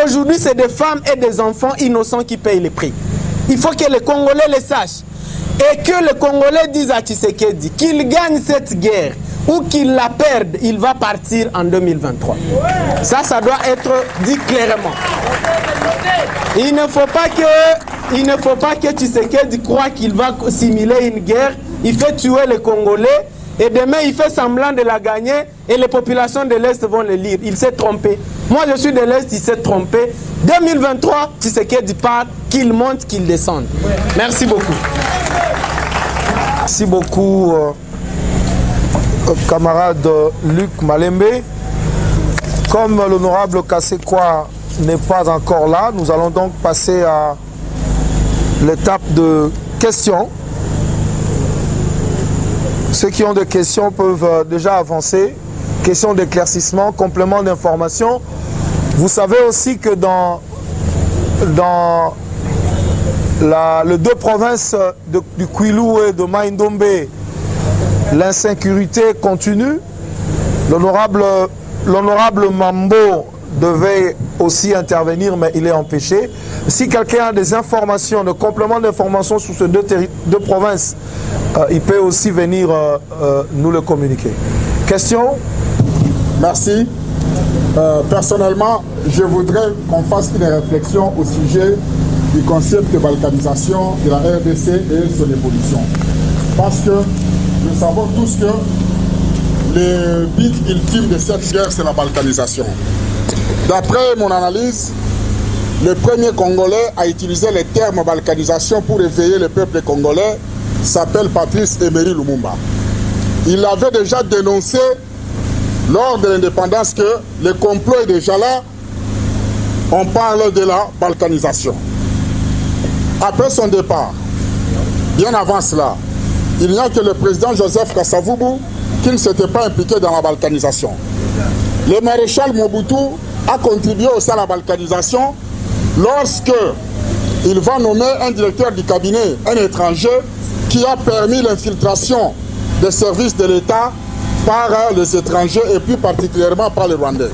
S5: Aujourd'hui, c'est des femmes et des enfants innocents qui payent le prix. Il faut que les Congolais le sachent. Et que les Congolais disent à Tshisekedi qu'il gagne cette guerre ou qu'il la perde, il va partir en 2023. Ça doit être dit clairement. Il ne faut pas que Tshisekedi croie qu'il va simuler une guerre. Il fait tuer les Congolais et demain il fait semblant de la gagner et les populations de l'Est vont le lire. Il s'est trompé. Moi je suis de l'Est, il s'est trompé. 2023, Tshisekedi part, qu'il monte, qu'il descende. Merci beaucoup.
S1: Merci beaucoup, camarade Luc Malembe. Comme l'honorable Kassekwa n'est pas encore là, nous allons donc passer à l'étape de questions. Ceux qui ont des questions peuvent déjà avancer. Questions d'éclaircissement, complément d'information. Vous savez aussi que dans les deux provinces du Kwilu et de Maïndombe, l'insécurité continue. L'honorable Mambo devait aussi intervenir, mais il est empêché. Si quelqu'un a des informations, des compléments d'information sur ces deux provinces, il peut aussi venir nous le communiquer. Question?
S6: Merci. Personnellement, je voudrais qu'on fasse une réflexion au sujet du concept de balkanisation de la RDC et son évolution. Parce que nous savons tous que le but ultime de cette guerre, c'est la balkanisation. D'après mon analyse, le premier Congolais à utiliser le terme balkanisation pour éveiller le peuple congolais s'appelle Patrice Emery Lumumba. Il avait déjà dénoncé lors de l'indépendance que le complot est déjà là. On parle de la balkanisation. Après son départ, bien avant cela, il n'y a que le président Joseph Kasavubu qui ne s'était pas impliqué dans la balkanisation. Le maréchal Mobutu a contribué aussi à la balkanisation lorsque il va nommer un directeur du cabinet, un étranger, qui a permis l'infiltration des services de l'État par les étrangers et plus particulièrement par les Rwandais.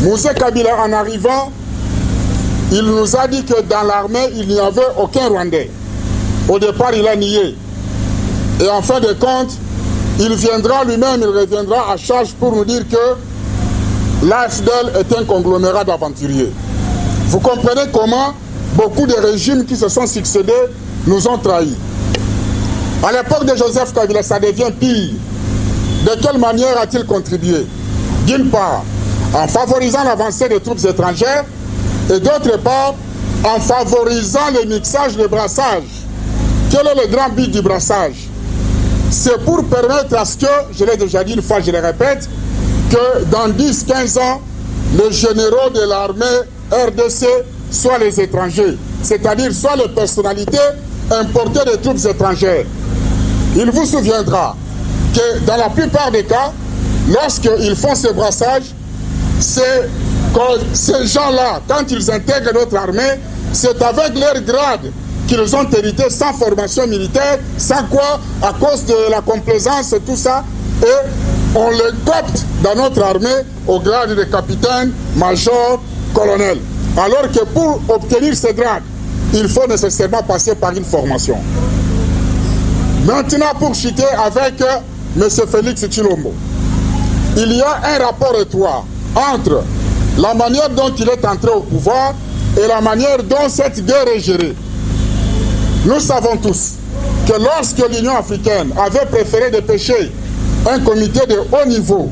S6: Moussé Kabila, en arrivant, il nous a dit que dans l'armée, il n'y avait aucun Rwandais. Au départ, il a nié. Et en fin de compte, il viendra lui-même, il reviendra à charge pour nous dire que l'AFDL est un conglomérat d'aventuriers. Vous comprenez comment beaucoup de régimes qui se sont succédés nous ont trahis. À l'époque de Joseph Kabila, ça devient pire. De quelle manière a-t-il contribué? D'une part, en favorisant l'avancée des troupes étrangères, et d'autre part, en favorisant le mixage, le brassage. Quel est le grand but du brassage? C'est pour permettre à ce que, je l'ai déjà dit une fois, je le répète, que dans 10-15 ans, les généraux de l'armée RDC soient les étrangers, c'est-à-dire soit les personnalités importées des troupes étrangères. Il vous souviendra que dans la plupart des cas, lorsqu'ils font ce brassage, c'est que ces gens-là, quand ils intègrent notre armée, c'est avec leur grade qu'ils ont hérité sans formation militaire, sans quoi, à cause de la complaisance, tout ça, et on les copte dans notre armée au grade de capitaine, major, colonel. Alors que pour obtenir ce grade, il faut nécessairement passer par une formation. Maintenant, pour chuter avec M. Félix Tshilombo, il y a un rapport étroit entre la manière dont il est entré au pouvoir et la manière dont cette guerre est gérée. Nous savons tous que lorsque l'Union africaine avait préféré dépêcher un comité de haut niveau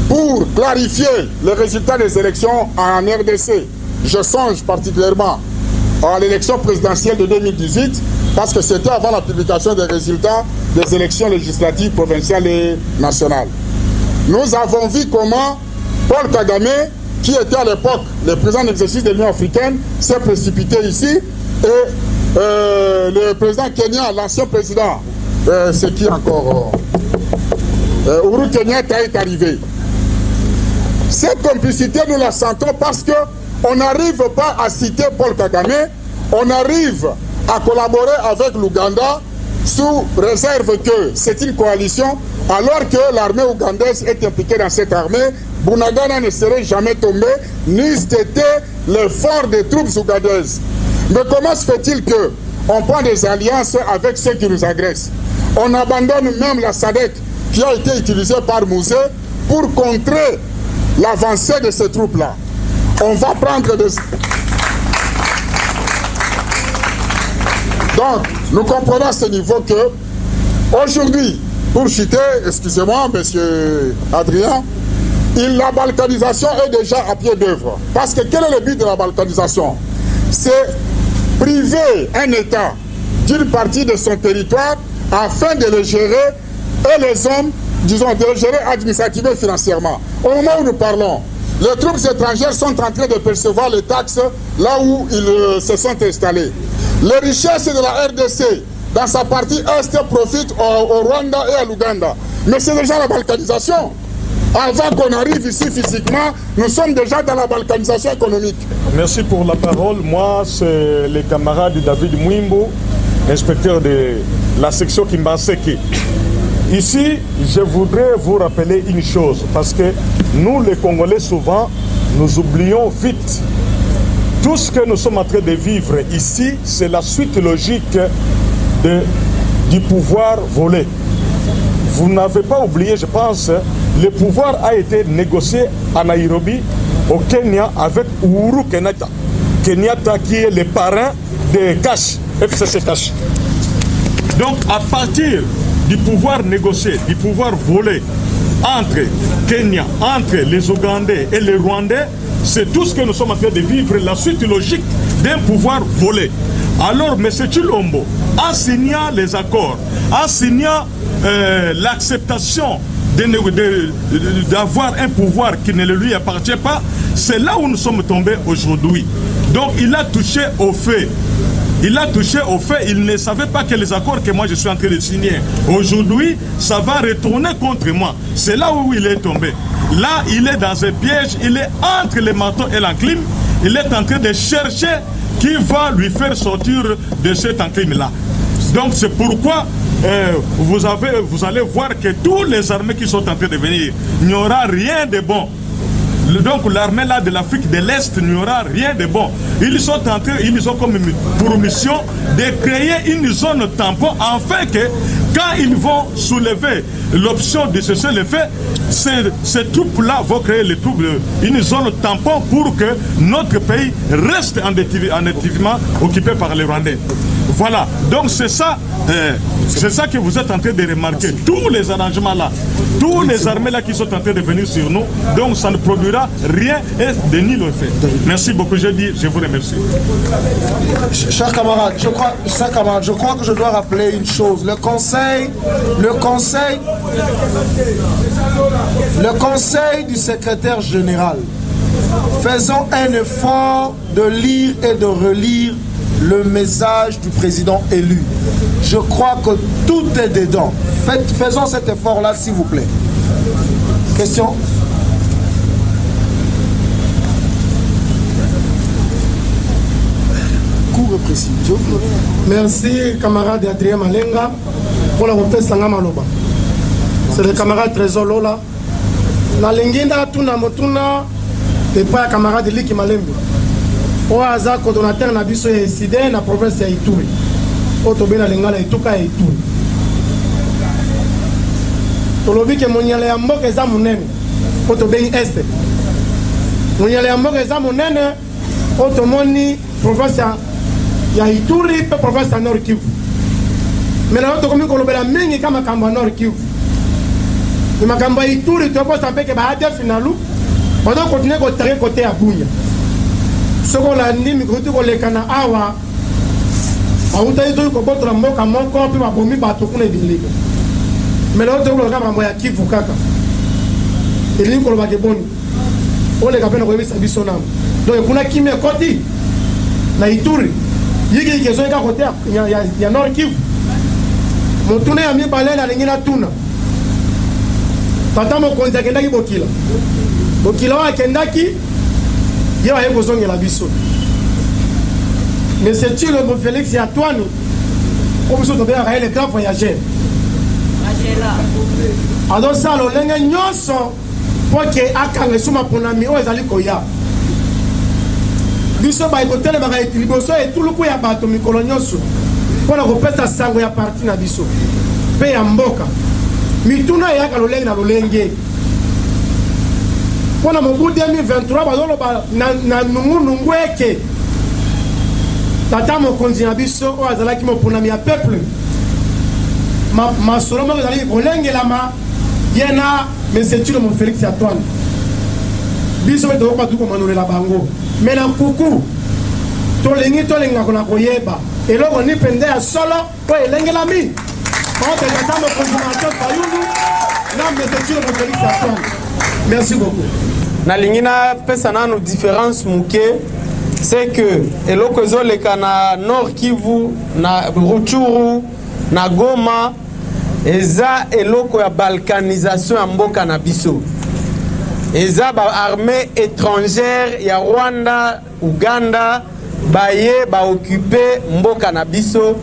S6: pour clarifier les résultats des élections en RDC, je songe particulièrement à l'élection présidentielle de 2018, parce que c'était avant la publication des résultats des élections législatives provinciales et nationales. Nous avons vu comment Paul Kagame, qui était à l'époque le président d'exercice de l'Union africaine, s'est précipité ici et le président Kenya, l'ancien président, c'est qui encore Uhuru Kenyatta est arrivé. Cette complicité, nous la sentons parce qu'on n'arrive pas à citer Paul Kagame, on arrive à collaborer avec l'Ouganda sous réserve que c'est une coalition, alors que l'armée ougandaise est impliquée dans cette armée. Bunagana ne serait jamais tombé, ni c'était le fort des troupes ougandaises. Mais comment se fait-il qu'on prend des alliances avec ceux qui nous agressent? On abandonne même la SADC qui a été utilisée par Mouzé pour contrer l'avancée de ces troupes-là. On va prendre des... Donc, nous comprenons à ce niveau que, aujourd'hui, pour citer, excusez-moi, monsieur Adrien, la balkanisation est déjà à pied d'œuvre. Parce que quel est le but de la balkanisation? C'est priver un État d'une partie de son territoire afin de le gérer et les hommes, disons, de le gérer administrativement et financièrement. Au moment où nous parlons, les troupes étrangères sont en train de percevoir les taxes là où ils se sont installés. Les richesses de la RDC, dans sa partie Est, profitent au Rwanda et à l'Ouganda. Mais c'est déjà la balkanisation. Avant qu'on arrive ici physiquement, nous sommes déjà dans la balkanisation économique.
S7: Merci pour la parole. Moi, c'est le camarade David Mwimbo, inspecteur de la section Kimbaseke. Ici, je voudrais vous rappeler une chose, parce que nous, les Congolais, souvent, nous oublions vite. Tout ce que nous sommes en train de vivre ici, c'est la suite logique du pouvoir volé. Vous n'avez pas oublié, je pense, le pouvoir a été négocié à Nairobi, au Kenya, avec Uhuru Kenyatta. Kenyatta qui est le parrain de Cash, FCC Cash. Donc, à partir du pouvoir négocié, du pouvoir volé entre Kenya, entre les Ougandais et les Rwandais, c'est tout ce que nous sommes en train de vivre, la suite logique d'un pouvoir volé. Alors, M. Chilombo, en signant les accords, en signant l'acceptation d'avoir un pouvoir qui ne lui appartient pas, c'est là où nous sommes tombés aujourd'hui. Donc, il a touché au fait. Il a touché au fait, il ne savait pas que les accords que moi je suis en train de signer aujourd'hui, ça va retourner contre moi. C'est là où il est tombé. Là, il est dans un piège, il est entre le marteau et l'enclume. Il est en train de chercher qui va lui faire sortir de cette enclume-là. Donc c'est pourquoi vous allez voir que tous les armées qui sont en train de venir, il n'y aura rien de bon. Donc l'armée là de l'Afrique de l'Est, il n'y aura rien de bon. Ils ont comme pour mission de créer une zone tampon afin que quand ils vont soulever l'option de cesser le fait, ces troupes-là vont créer une zone tampon pour que notre pays reste en activement occupé par les Rwandais. Voilà, donc c'est ça que vous êtes en train de remarquer. Tous les arrangements là, tous les armées là qui sont en train de venir sur nous, donc ça ne produira rien et de nul effet. Merci beaucoup, je vous remercie.
S1: Chers camarades, je crois que je dois rappeler une chose. Le conseil du secrétaire général, faisons un effort de lire et de relire le message du président élu. Je crois que tout est dedans. Faisons cet effort-là, s'il vous plaît. Question? Court et précis.
S8: Merci, camarade Adrien Malenga, pour la reprise Sanga Maloba. C'est le camarade Trésor Lola. La lingina tuna motuna et pas camarade Liki Malembe. Oaza coordonnateur na biso ya SID na province ya Ituri. Otobena lingala ituka ya Ituri. Tolobi ke monyale ya mboka eza munene. Otobeni este. Monyale ya mboka eza munene. Otomoni province ya Ituri pe province ya Nord Kivu. Mena otokomi kolobela mingi kama kamba Nord Kivu. Ni makambo ya Ituri toposa peke ba ade finalu. Odo continuer ko tere côté ya Bunya. Ce qu'on a dit, c'est que les Canadiens, ils ont dit que les Canadiens, mais l'autre, il y a qui vous caca. Il dit que on les capable de sa biso nam donc kuna kimi koti na Ituri yiki kezo ka côté ya Nord Kivu motuna ya mibale na lingina tuna tata mokonzi akendaki bokila wa akendaki ye aye kozongela biso mais c'est-tu le bon Félix et Antoine comme biso tobeyaka le grand voyageur alors ça lolenge nyonso po ke akanga suma ponami oyo ezali koya biso baikotelemaka liboso etuluku ya bato mikolo nyonso mpona kopesa sango ya parti na biso mpe ya mboka mituna eyaka lolenge na lolenge mpona mobu 2023 bazoloba na nungunungu eke tata mokonzi na biso oyo azalaki moponami ya peuple masolo moko ezalaki kolengelama ye na mesetule mo Félix Antoine biso mpe tokoka tukomanolela bango me na nkuku tolengaka na koyeba eloko ni pende ya solo po elengelami ote tata mokonzi na Fayulu na mesetule mo Félix Antoine. Merci beaucoup.
S5: nalingi napesa nanu différence moke c'est que eloko ezoleka na Nord Kivu na Rutshuru na Goma eza eloko ya balkanisation ya mboka na biso eza ba armée étrangère ya Rwanda Uganda baye ba occuper mboka na biso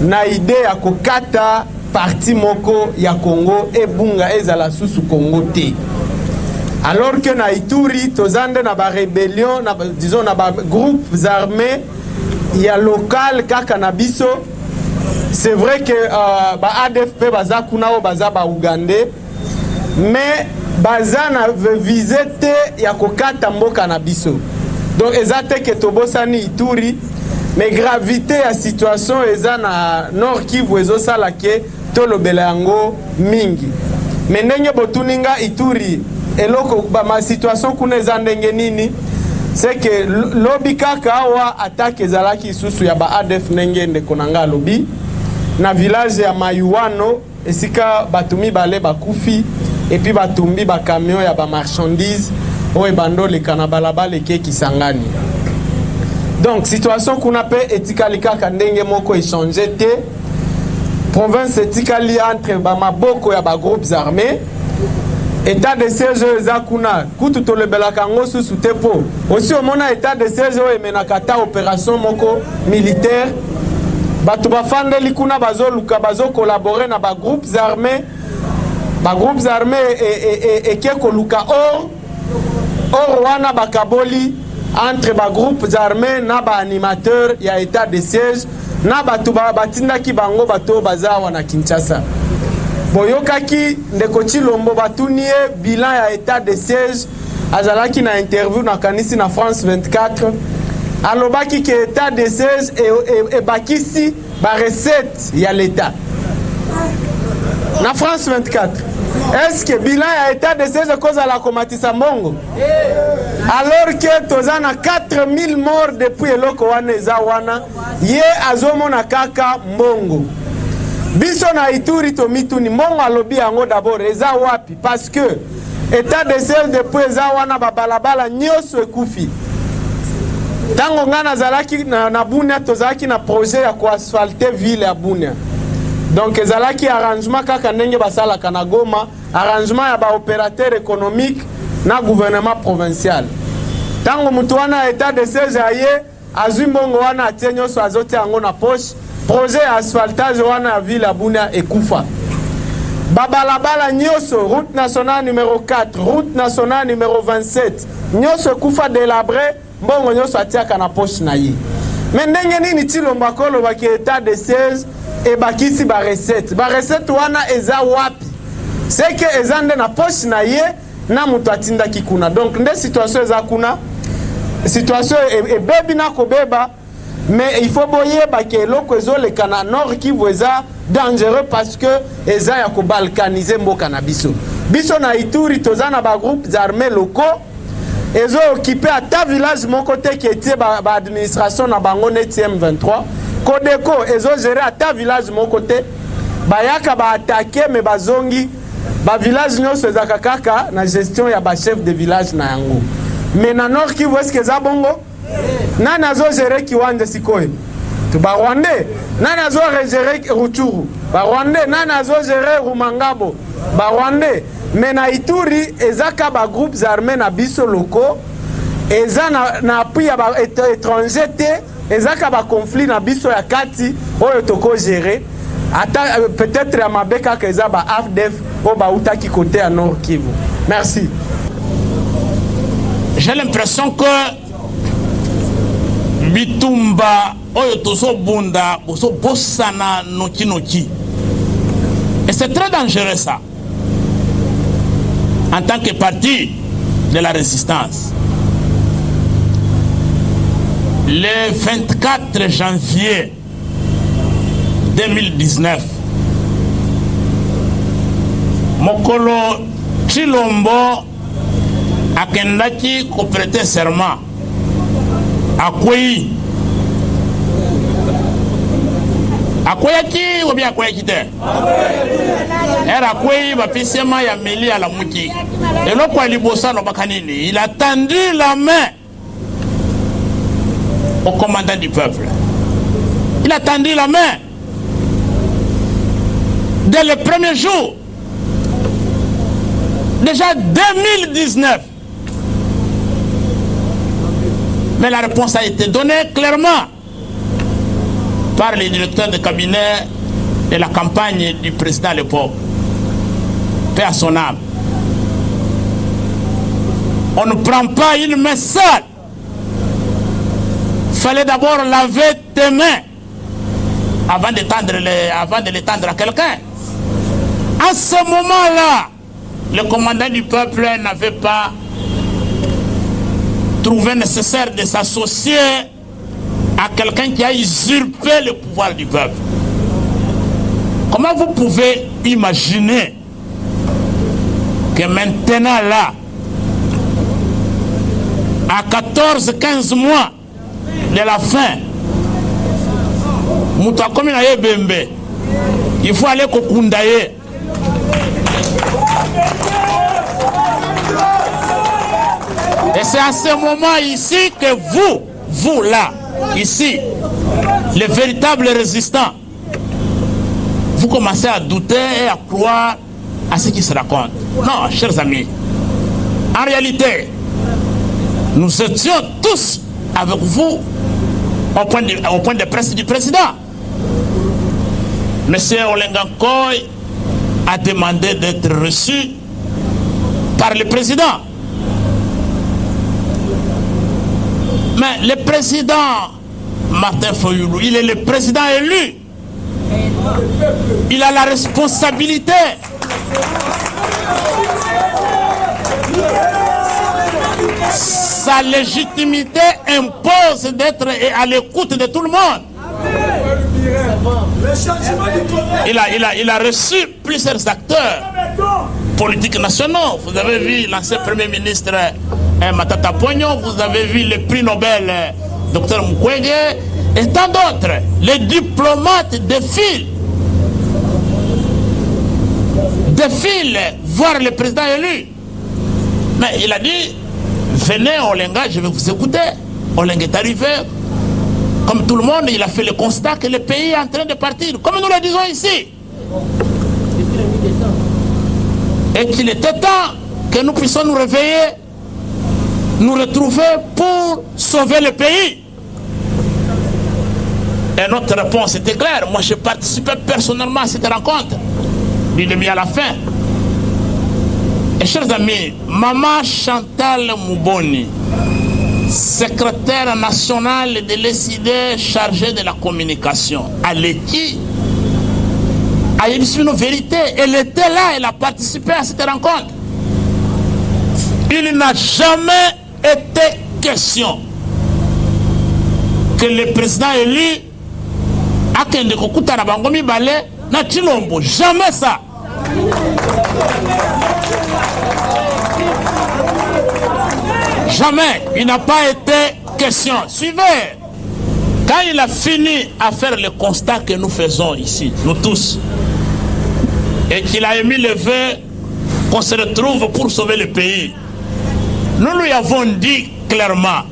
S5: na idée ya kokata parti moko ya Congo ebunga ezala susu Congo te. Alors que na Ituri tozande na ba rébellion na disons na ba groupes armés ya local kaka na biso. C'est vrai que ba ADF baza kuna o baza ba Ougandais mais baza na visite ya kokata mboka na biso. Donc ezate que tobosani Ituri mais gravité ya situation eza na Nord Kivu ezo sala ke tolobela yango mingi. Mais ndenge botuninga Ituri eloko ba ma situation kuna eza ndenge nini c'est que lobi kaka awa attaque ezalaki susu ya ba ADF ndenge ndeko nanga lobi na village ya Mayuano esika batumi bale bakufi et puis batumbi ba camion ya ba marchandises oyo bandole kana balabala ke Kisangani. Donc situation kuna pe etikali kaka ndenge moko échanger te province etikali entre ba maboko ya ba groupes armés état de siège eza kuna kutu tolebelaka ngo susu te po aussi omona état de siège oyo emenaka ta opération moko militaire bato bafandeli kuna bazoluka bazocollaborer na ba groupes armés eke koluka or wana bakaboli entre ba groupes armés na ba animateur ya état de siège na bato batindaki bango bato bazawa na Kinshasa. Boyokaki ndeko Chilombo batunie bilan ya état de siège azalaki na interview na kanisi na France 24 alobaki ke état de siège e bakisi ba recette ya l'état na France 24. Est-ce que bilan ya état de siège cause la komatisa mbongo alors que tozana 4000 morts depuis eloko wana eza wana ye azomona kaka mbongo. Biso na Ituri to mituni mbongo alobi yango d'abord eza wapi parce que état de siège depuis eza wana babalabala nyoso ekufi. Tango ngana zalaki na Bunia tozalaki na projet ya koasphalter ville ya Bunia. Donc ezalaki arrangement kaka ndenge basalaka na Goma, arrangement ya ba opérateur économique na gouvernement provincial. Tango mutu wana état de siège aye azwi mbongo wana atie nyonso azote yango na poche. Projet asphaltage wana ya ville ya Bunia ekufa. Babalabala nyoso, route nationale numéro 4, route nationale numéro 27, nyoso ekufa délabré, mbongo nyoso atiaka na poche na ye. Mais ndenge nini Chilombo koloba ki état de siège e bakisi ba recette. Ba recette wana eza wapi? C'est que ezande na poche na ye na mutu atindaki kuna. Donc nde situation eza kuna. Situation e bebi na kobeba. Mais il faut boyer que l'eau ezoleka na Nord Kivu eza dangereux parce que eza ya ko balkaniser mboka na biso. Biso na Ituri tozana ba groupes armés locaux ezo occupé à ta village mon côté qui était ba administration na bango netième 23. Kodeko ezo gérer à ta village mon côté bayaka ba attaquer mais bazongi ba village nyonso ezaka kaka na gestion ya ba chef de village na yango. Mais na Nord Kivu est-ce que za bongo? Nani azo gérer kiwanja sikoyo? Ba Rwandais. Nani azo gérer Rutshuru? Ba Rwandais. Nani azo gérer Rumangabo? Ba Rwandais. Mais na Ituri ezaka ba groupes armés na biso locaux. Eza na appui ya ba étranger te. Ezaka ba conflit na biso ya kati oyo toko gérer. Peut-être à Mabeka keza ba AFDF ou ba utaki côté à Nord Kivu. Merci.
S4: J'ai l'impression que Bitumba oyo tozo bunda boso bosana noki noki. Et c'est très dangereux ça. En tant que parti de la résistance. Le 24 janvier 2019, Mokolo Chilombo akendaki ko prêter serment akwei ou bien akwei te era akwei bapisema ya meli à la muki eloko alibosa no bakanini. Il a tendu la main au commandant du peuple. Il a tendu la main dès le premier jour. Déjà 2019. Mais la réponse a été donnée clairement par les directeurs de cabinet de la campagne du président à l'époque. Paix à son âme. On ne prend pas une main seule. Il fallait d'abord laver tes mains avant de l'étendre à quelqu'un. À ce moment-là, le commandant du peuple n'avait pas trouvé nécessaire de s'associer à quelqu'un qui a usurpé le pouvoir du peuple. Comment vous pouvez imaginer que maintenant là, à 14-15 mois de la fin, il faut aller au Kundaye. Et c'est à ce moment ici que vous là, ici, les véritables résistants, vous commencez à douter et à croire à ce qui se raconte. Non, chers amis, en réalité, nous étions tous avec vous au point de presse du président. Monsieur Olengankoy a demandé d'être reçu par le président. Mais le président Martin Fayulu, il est le président élu. Il a la responsabilité sa légitimité impose d'être à l'écoute de tout le monde. Il a reçu plusieurs acteurs politiques nationaux. Vous avez vu l'ancien Premier ministre Matata Ponyo, vous avez vu le prix Nobel Dr Mukwege et tant d'autres. Les diplomates défilent voir le président élu. Mais il a dit, venez Olenga, je vais vous écouter. Olenga est arrivé. Comme tout le monde, il a fait le constat que le pays est en train de partir, comme nous le disons ici. Et qu'il était temps que nous puissions nous réveiller, nous retrouver pour sauver le pays. Et notre réponse était claire. Moi, j'ai participé personnellement à cette rencontre, du début à la fin. Et chers amis, Maman Chantal Mouboni, secrétaire national de l'ESID chargé de la communication, à l'ETI, a eu une vérité. Elle était là, elle a participé à cette rencontre. Il n'a jamais été question que le président élu a kende kokuta na bango mibale na Chilombo. Jamais ça. Jamais. Il n'a pas été question. Suivez. Quand il a fini à faire le constat que nous faisons ici, nous tous, et qu'il a émis le vœu qu'on se retrouve pour sauver le pays, Nous lui avons dit clairement,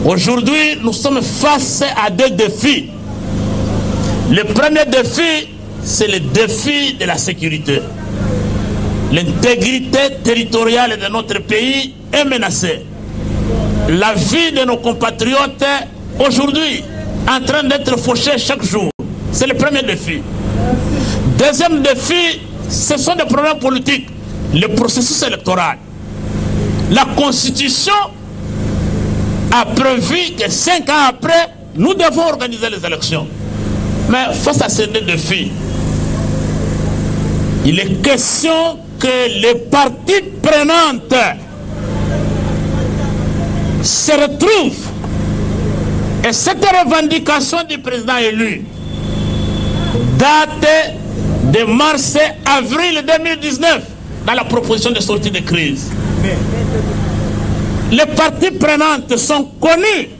S4: aujourd'hui, nous sommes face à deux défis. Le premier défi, c'est le défi de la sécurité. L'intégrité territoriale de notre pays est menacée. La vie de nos compatriotes aujourd'hui en train d'être fauchée chaque jour. C'est le premier défi. Deuxième défi, ce sont des problèmes politiques. Le processus électoral. La Constitution a prévu que 5 ans après, nous devons organiser les élections. Mais face à ces deux défis, il est question que les parties prenantes se retrouvent. Et cette revendication du président élu date de mars-avril 2019 dans la proposition de sortie de crise. Les parties prenantes sont connues.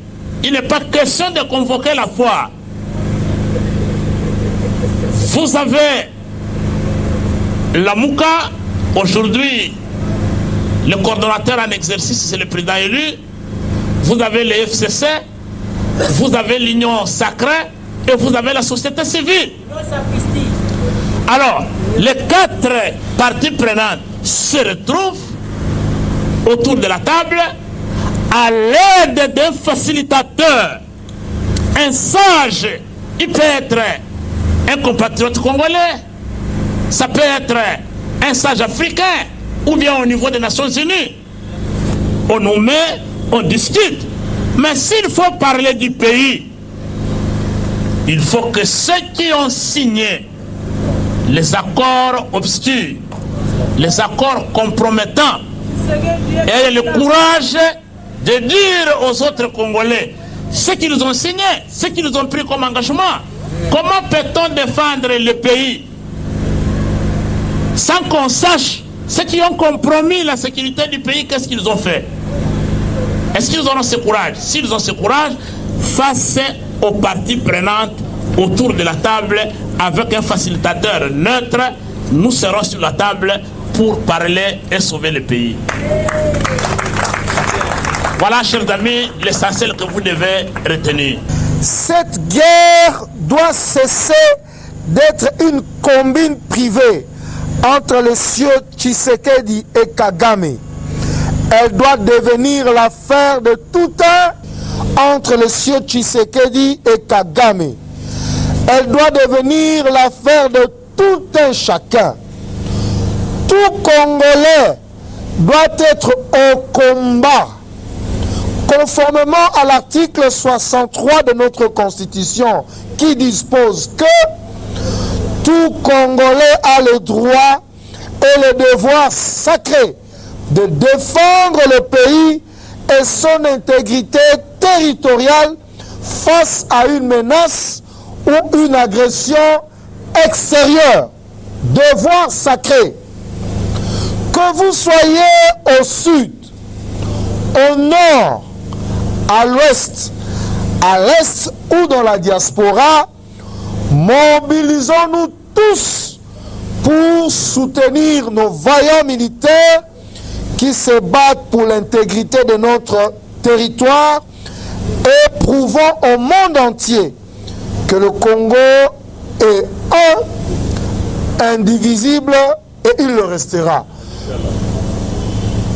S4: Il n'est pas question de convoquer la foire. Vous avez la Mouka, aujourd'hui, le coordonnateur en exercice, c'est le président élu. Vous avez le FCC, vous avez l'Union sacrée et vous avez la société civile. Alors, les 4 parties prenantes se retrouvent autour de la table à l'aide d'un facilitateur, un sage. Il peut être un compatriote congolais, ça peut être un sage africain ou bien au niveau des Nations Unies. On nous met, on discute. Mais s'il faut parler du pays, il faut que ceux qui ont signé les accords obscurs, les accords compromettants, aient le courage de dire aux autres Congolais ce qu'ils ont signé, ce qu'ils ont pris comme engagement. Comment peut-on défendre le pays sans qu'on sache ceux qui ont compromis la sécurité du pays, qu'est-ce qu'ils ont fait? Est-ce qu'ils auront ce courage? S'ils ont ce courage, face aux parties prenantes autour de la table, avec un facilitateur neutre, nous serons sur la table pour parler et sauver le pays. Voilà, chers amis, l'essentiel que vous devez retenir.
S1: Cette guerre doit cesser d'être une combine privée entre les cieux Tshisekedi et Kagame. Elle doit devenir l'affaire de tout un entre les cieux Tshisekedi et Kagame. Elle doit devenir l'affaire de tout un chacun. Tout Congolais doit être au combat. Conformément à l'article 63 de notre Constitution qui dispose que tout Congolais a le droit et le devoir sacré de défendre le pays et son intégrité territoriale face à une menace ou une agression extérieure. Devoir sacré. Que vous soyez au sud, au nord, à l'ouest, à l'est ou dans la diaspora, mobilisons-nous tous pour soutenir nos vaillants militaires qui se battent pour l'intégrité de notre territoire et prouvons au monde entier que le Congo est indivisible et il le restera.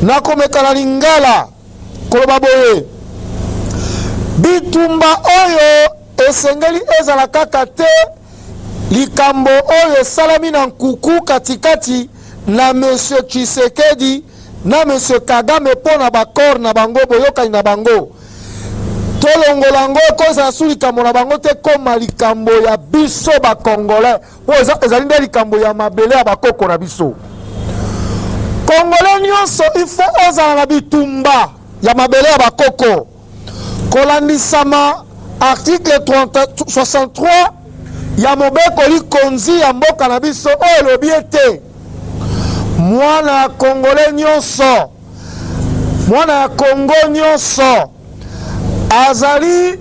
S1: Nakomekana lingala kolobaboye bitumba oyo esengeli ezala kaka te likambo oyo esalami na nkuku katikati na Monsieur Tshisekedi na Monsieur Kagame mpo na bakor na bango boyokani na bango tolongola yango ekozala su likambo na bango te koma likambo ya biso bakongolais oyo ezali nde likambo ya mabele ya bakoko na biso. Congolais nyonso ifo ozala na bitumba ya mabele ya bakoko kolandisama article 63 ya mobekoli konzi ya mboka na biso oyo elobi ete mwana ya Congolais nyonso, mwana ya Congo nyonso azali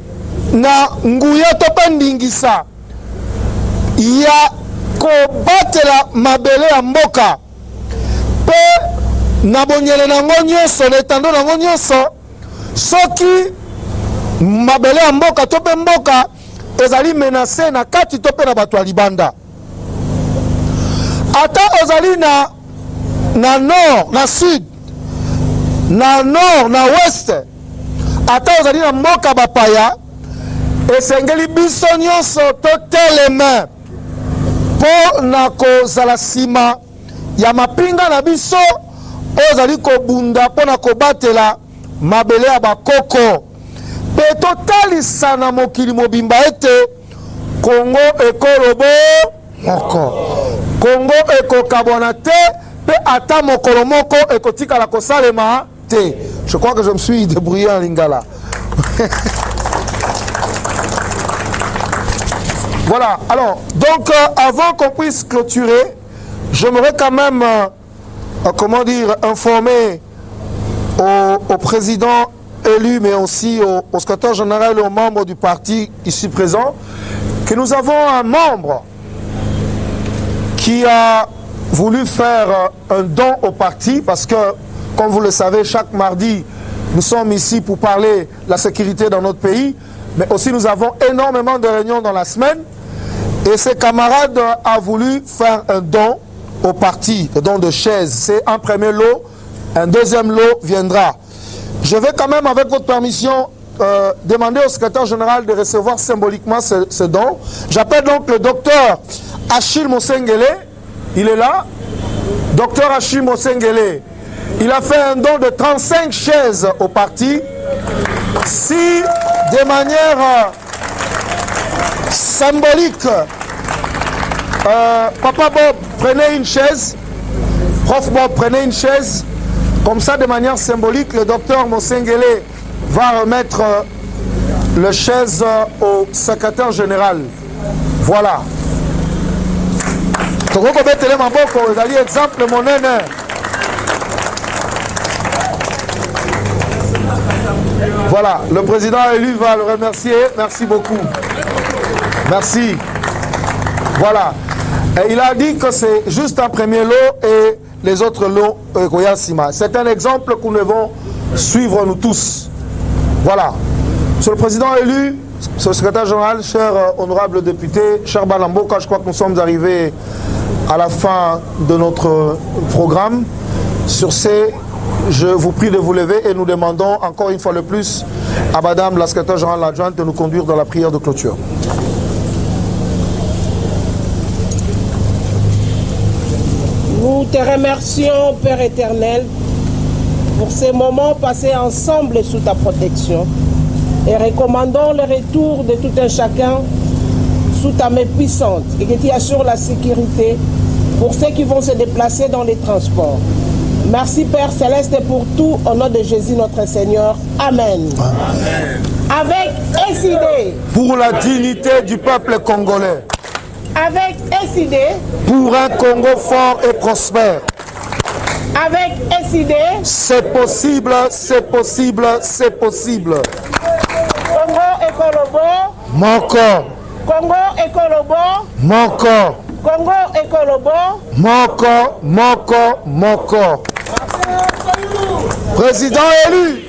S1: na nguya to pe ndingisa ya kobatela mabele ya mboka pe na bonyele nango nyonso na etando nango nyonso soki mabele ya mboka to mpe mboka ezali menase na kati to mpe na bato ya libanda. Ata ozali na nord na sud na nord na west, ata ozali na mboka bapaya, esengeli biso nyonso totelema mpo na kozala nsima ya mapinga na biso ozali kobunda mpo na kobatela mabele ya bakoko mpe totalisa na mokili mobimba ete Kongo ekolobo moko, Kongo ekokabwana te mpe ata mokolo moko ekotikala kosalema te. Je crois que je me suis débrouillé en lingala. Voilà, alors, donc avant qu'on puisse clôturer, j'aimerais quand même, comment dire, informer au président élu, mais aussi au secrétaire général et aux membres du parti ici présents, que nous avons un membre qui a voulu faire un don au parti, parce que, comme vous le savez, chaque mardi, nous sommes ici pour parler de la sécurité dans notre pays, mais aussi nous avons énormément de réunions dans la semaine. Et ses camarades ont voulu faire un don au parti, un don de chaises. C'est un premier lot, un deuxième lot viendra. Je vais quand même, avec votre permission, demander au secrétaire général de recevoir symboliquement ce don. J'appelle donc le docteur Achille Mosengele. Il est là. Docteur Achille Mosengele. Il a fait un don de 35 chaises au parti. Si, de manière symbolique, Papa Bob, prenez une chaise. Prof Bob, prenez une chaise. Comme ça, de manière symbolique, le docteur Mosengele va remettre le chaise au secrétaire général. Voilà. Exemple, mon aîné. Voilà, le président élu va le remercier. Merci beaucoup. Merci. Voilà. Et il a dit que c'est juste un premier lot et les autres lots Koyasima. C'est un exemple que nous devons suivre nous tous. Voilà. Monsieur le président élu, monsieur le secrétaire général, cher honorable député, cher Balamboka, je crois que nous sommes arrivés à la fin de notre programme. Sur ces, je vous prie de vous lever et nous demandons encore une fois de plus à madame la secrétaire générale adjointe de nous conduire dans la prière de clôture.
S2: Nous te remercions, Père éternel, pour ces moments passés ensemble sous ta protection et recommandons le retour de tout un chacun sous ta main puissante et que tu assures la sécurité pour ceux qui vont se déplacer dans les transports. Merci Père Céleste pour tout, au nom de Jésus notre Seigneur. Amen. Amen. Avec SID.
S1: Pour la dignité du peuple congolais.
S2: Avec SID.
S1: Pour un Congo fort et prospère.
S2: Avec SID.
S1: C'est possible, c'est possible, c'est possible.
S2: Congo Ekolobo.
S1: Mon corps.
S2: Congo Ekolobo.
S1: Mon corps.
S2: Congo Ekolobo.
S1: Mon corps, mon corps, mon corps. Président élu.